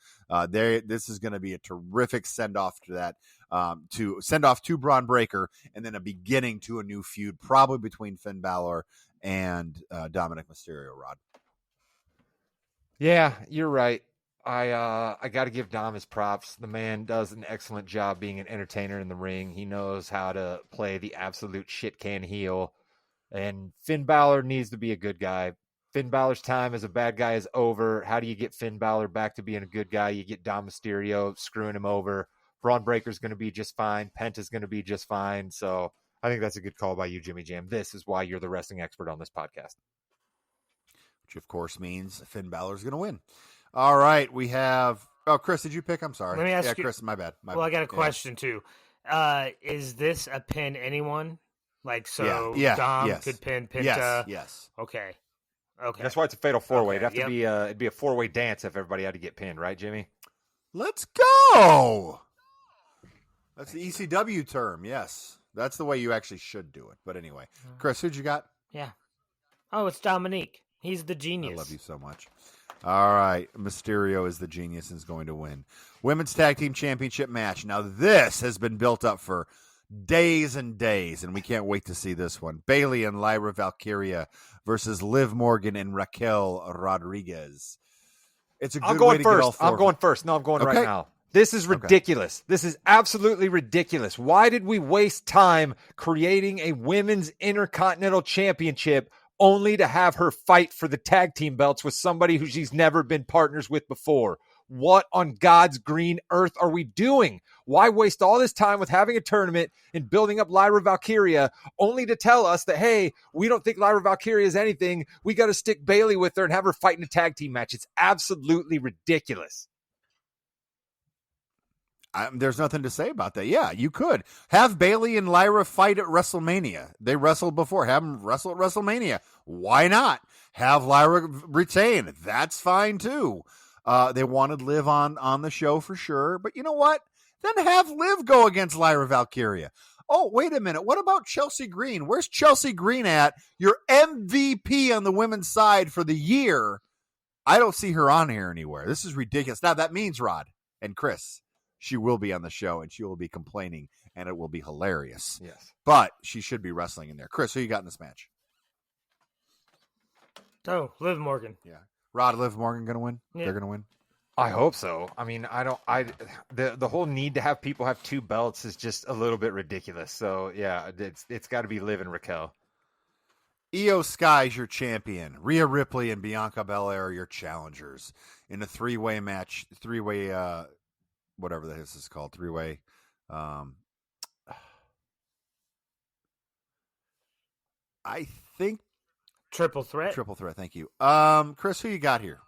This is going to be a terrific send-off to that, to send off to Braun Breaker, and then a beginning to a new feud, probably between Finn Balor and Dominic Mysterio, Rod. Yeah, you're right. I got to give Dom his props. The man does an excellent job being an entertainer in the ring. He knows how to play the absolute shit can heel. And Finn Balor needs to be a good guy. Finn Balor's time as a bad guy is over. How do you get Finn Balor back to being a good guy? You get Dom Mysterio screwing him over. Braun Breaker's going to be just fine. Penta's going to be just fine. So I think that's a good call by you, Jimmy Jam. This is why you're the wrestling expert on this podcast. Which, of course, means Finn Balor's going to win. All right, we have... Oh, Chris, did you pick? I'm sorry. Let me ask you... Chris, my bad. I got a question, too. Is this a pin anyone? Like, so Dom could pin Penta? Yes. Okay. That's why it's a fatal four-way. It'd be a four-way dance if everybody had to get pinned, right, Jimmy? Let's go! That's the ECW term, yes. That's the way you actually should do it. But anyway. Chris, who'd you got? Yeah. Oh, it's Dominique. He's the genius. I love you so much. All right, Mysterio is the genius and is going to win. Women's Tag Team Championship match. Now, this has been built up for days and days, and we can't wait to see this one. Bayley and Lyra Valkyria versus Liv Morgan and Raquel Rodriguez. It's a good way to get all four. I'm going first. No, I'm going right now. This is ridiculous. This is absolutely ridiculous. Why did we waste time creating a women's Intercontinental Championship only to have her fight for the tag team belts with somebody who she's never been partners with before? What on God's green earth are we doing? Why waste all this time with having a tournament and building up Lyra Valkyria only to tell us that, hey, we don't think Lyra Valkyria is anything. We got to stick Bayley with her and have her fight in a tag team match. It's absolutely ridiculous. There's nothing to say about that. Yeah, you could have Bayley and Lyra fight at WrestleMania. They wrestled before. Have them wrestle at WrestleMania. Why not? Have Lyra retain. That's fine too. They wanted Liv on the show for sure. But you know what? Then have Liv go against Lyra Valkyria. Oh, wait a minute. What about Chelsea Green? Where's Chelsea Green at? Your MVP on the women's side for the year. I don't see her on here anywhere. This is ridiculous. Now, that means, Rod and Chris, she will be on the show, and she will be complaining, and it will be hilarious. Yes. But she should be wrestling in there. Chris, who you got in this match? Oh, Liv Morgan. Yeah. Rod, Liv Morgan going to win? Yeah. They're going to win? I hope so. I mean, the whole need to have people have two belts is just a little bit ridiculous. So, yeah, it's got to be Liv and Raquel. Io Sky's your champion. Rhea Ripley and Bianca Belair are your challengers in a three-way match, whatever this is called, three-way. I think triple threat. Thank you. Chris, who you got here?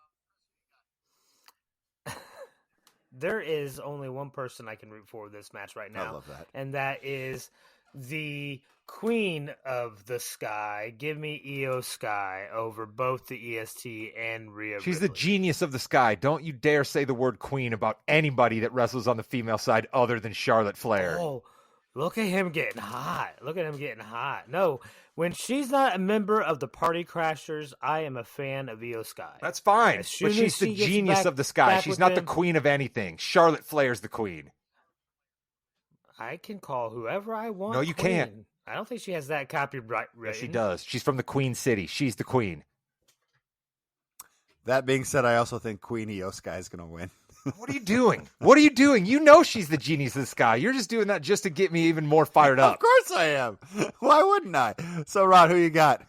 There is only one person I can root for this match right now. I love that. And that is the Queen of the Sky. Give me Io Sky over both the EST and Rhea She's Ripley. the genius of the Sky. Don't you dare say the word queen about anybody that wrestles on the female side other than Charlotte Flair. Oh, look at him getting hot. No, when she's not a member of the Party Crashers, I am a fan of Io Sky. That's fine, but she's the genius of the Sky. She's not the them, queen of anything. Charlotte Flair's the queen. I can call whoever I want. No, you queen. can't. I don't think she has that copyright written. Yes, she does. She's from the Queen City. She's the queen. That being said, I also think Queen Io Sky is going to win. What are you doing? What are you doing? You know she's the genius of the Sky. You're just doing that just to get me even more fired up. Of course I am. Why wouldn't I? So, Rod, who you got?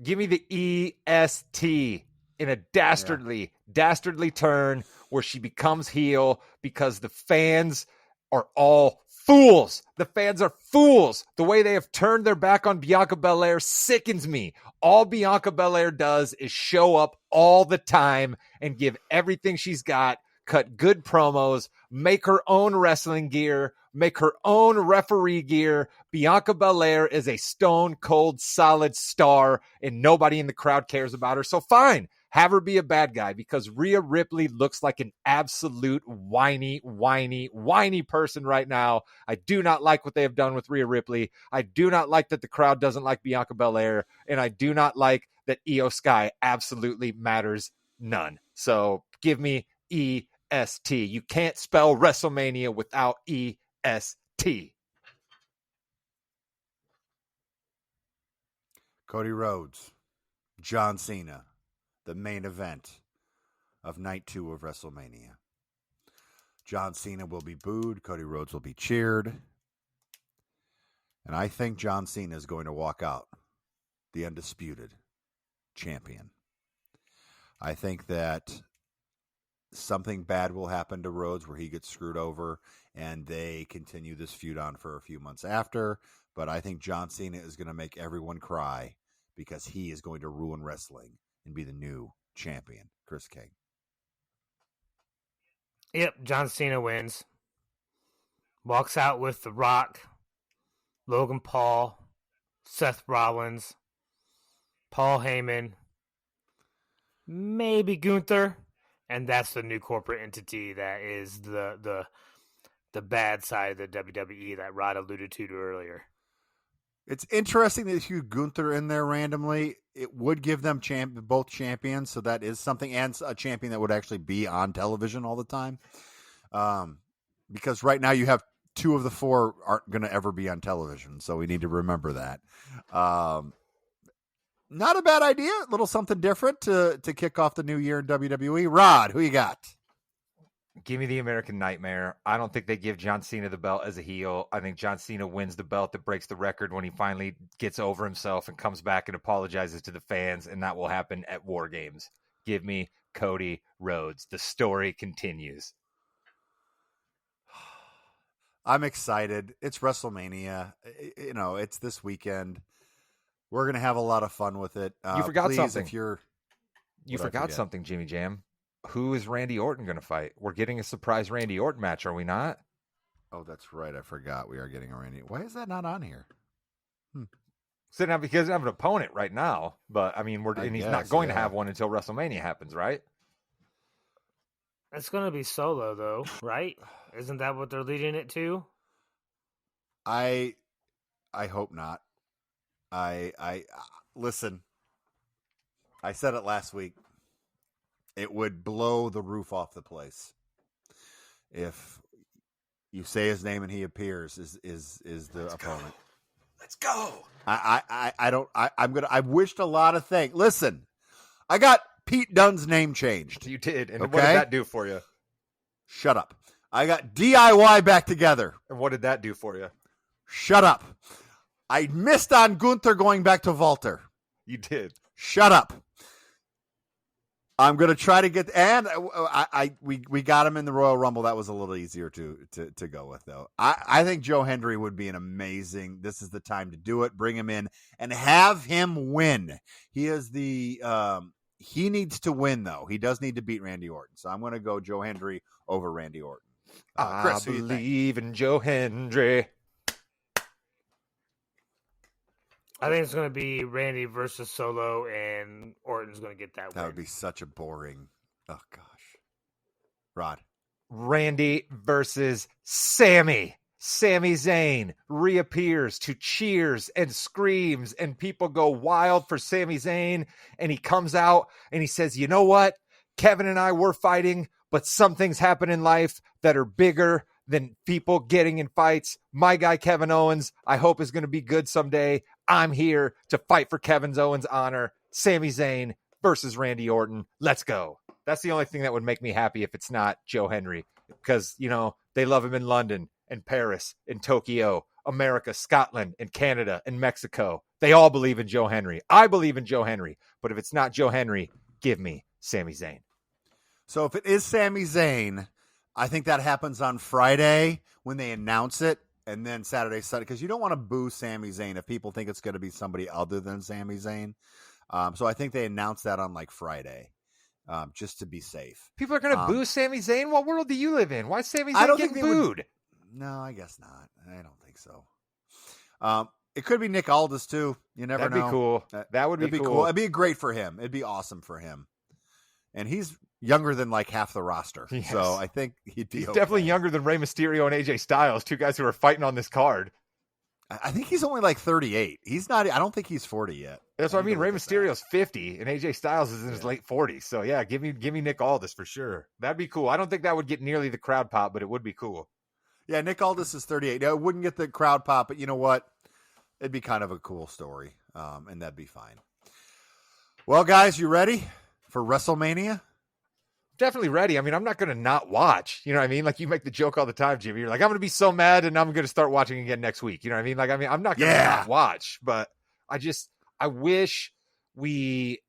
Give me the EST in a dastardly, dastardly turn where she becomes heel because the fans are all fools. The fans are fools. The way they have turned their back on Bianca Belair sickens me. All Bianca Belair does is show up all the time and give everything she's got, cut good promos, make her own wrestling gear, make her own referee gear. Bianca Belair is a stone cold solid star, and nobody in the crowd cares about her. So fine, have her be a bad guy, because Rhea Ripley looks like an absolute whiny person right now. I do not like what they have done with Rhea Ripley. I do not like that the crowd doesn't like Bianca Belair, and I do not like that Io Sky absolutely matters none. So give me EST. You can't spell WrestleMania without EST. Cody Rhodes, John Cena, the main event of night 2 of WrestleMania. John Cena will be booed. Cody Rhodes will be cheered. And I think John Cena is going to walk out the undisputed champion. I think that something bad will happen to Rhodes where he gets screwed over and they continue this feud on for a few months after. But I think John Cena is going to make everyone cry because he is going to ruin wrestling and be the new champion. Chris King. Yep, John Cena wins. Walks out with The Rock, Logan Paul, Seth Rollins, Paul Heyman, maybe Gunther, and that's the new corporate entity that is the bad side of the WWE that Rod alluded to earlier. It's interesting that you Gunther in there randomly. It would give them both champions, so that is something, and a champion that would actually be on television all the time. Because right now you have 2 of the 4 aren't going to ever be on television, so we need to remember that. Not a bad idea. A little something different to kick off the new year in WWE. Rod, who you got? Give me the American Nightmare. I don't think they give John Cena the belt as a heel. I think John Cena wins the belt that breaks the record when he finally gets over himself and comes back and apologizes to the fans, and that will happen at War Games. Give me Cody Rhodes. The story continues. I'm excited. It's WrestleMania. You know, it's this weekend. We're going to have a lot of fun with it. You forgot something. You forgot something, Jimmy Jam. Who is Randy Orton going to fight? We're getting a surprise Randy Orton match, are we not? Oh, that's right. I forgot we are getting a Randy. Why is that not on here? So now, because he doesn't have an opponent right now, but I mean, he's not going to have one until WrestleMania happens, right? It's going to be solo, though, right? Isn't that what they're leading it to? I hope not. I listen. I said it last week. It would blow the roof off the place if you say his name and he appears is the opponent. Let's go. I wished a lot of things. Listen, I got Pete Dunne's name changed. You did. And okay? What did that do for you? Shut up. I got DIY back together. And what did that do for you? Shut up. I missed on Gunther going back to Walter. You did. Shut up. I'm going to try to get, and we got him in the Royal Rumble. That was a little easier to go with, though. I think Joe Hendry would be an amazing. This is the time to do it. Bring him in and have him win. He is he needs to win, though. He does need to beat Randy Orton. So I'm going to go Joe Hendry over Randy Orton. Chris, I believe in Joe Hendry. I think it's going to be Randy versus Solo, and Orton's going to get that win. That would be such a boring. Oh, gosh. Rod. Randy versus Sammy. Sami Zayn reappears to cheers and screams, and people go wild for Sami Zayn. And he comes out and he says, you know what? Kevin and I were fighting, but some things happen in life that are bigger than people getting in fights. My guy, Kevin Owens, I hope is going to be good someday. I'm here to fight for Kevin Owens' honor. Sami Zayn versus Randy Orton. Let's go. That's the only thing that would make me happy if it's not Joe Hendry, because, you know, they love him in London and Paris and Tokyo, America, Scotland and Canada and Mexico. They all believe in Joe Hendry. I believe in Joe Hendry, but if it's not Joe Hendry, give me Sami Zayn. So if it is Sami Zayn, I think that happens on Friday when they announce it, and then Saturday, Sunday, because you don't want to boo Sami Zayn if people think it's going to be somebody other than Sami Zayn. So I think they announced that on like Friday, just to be safe. People are going to boo Sami Zayn? What world do you live in? Why is Sami I Zayn don't getting think they would- booed? No, I guess not. I don't think so. It could be Nick Aldis too. You never That'd know. be cool. That would be cool. It'd be great for him. It'd be awesome for him. And he's younger than like half the roster. Yes. So I think he'd be He's definitely younger than Rey Mysterio and AJ Styles, two guys who are fighting on this card. I think he's only like 38. He's not. I don't think he's 40 yet. That's what I need mean. to Rey look at Mysterio's 50 and AJ Styles is in his late 40s. So yeah, give me Nick Aldis for sure. That'd be cool. I don't think that would get nearly the crowd pop, but it would be cool. Yeah, Nick Aldis is 38. Now, it wouldn't get the crowd pop, but you know what? It'd be kind of a cool story, and that'd be fine. Well, guys, you ready for WrestleMania? Definitely ready. I mean, I'm not going to not watch. You know what I mean? Like you make the joke all the time, Jimmy. You're like, I'm going to be so mad and I'm going to start watching again next week. You know what I mean? Like, I'm not going to not watch, but I wish we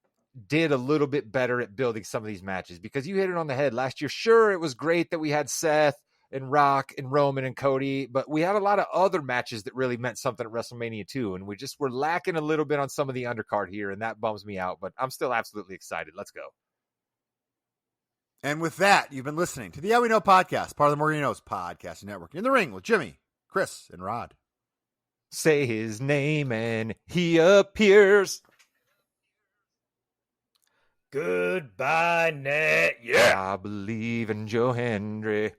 did a little bit better at building some of these matches because you hit it on the head last year. Sure, it was great that we had Seth and Rock and Roman and Cody, but we had a lot of other matches that really meant something at WrestleMania too. And we're lacking a little bit on some of the undercard here. And that bums me out, but I'm still absolutely excited. Let's go. And with that, you've been listening to the Yeah We Know podcast, part of the Morganinos Podcasting Network. In the Ring with Jimmy, Chris, and Rod. Say his name and he appears. Goodbye, Net. Yeah. I believe in Joe Hendry.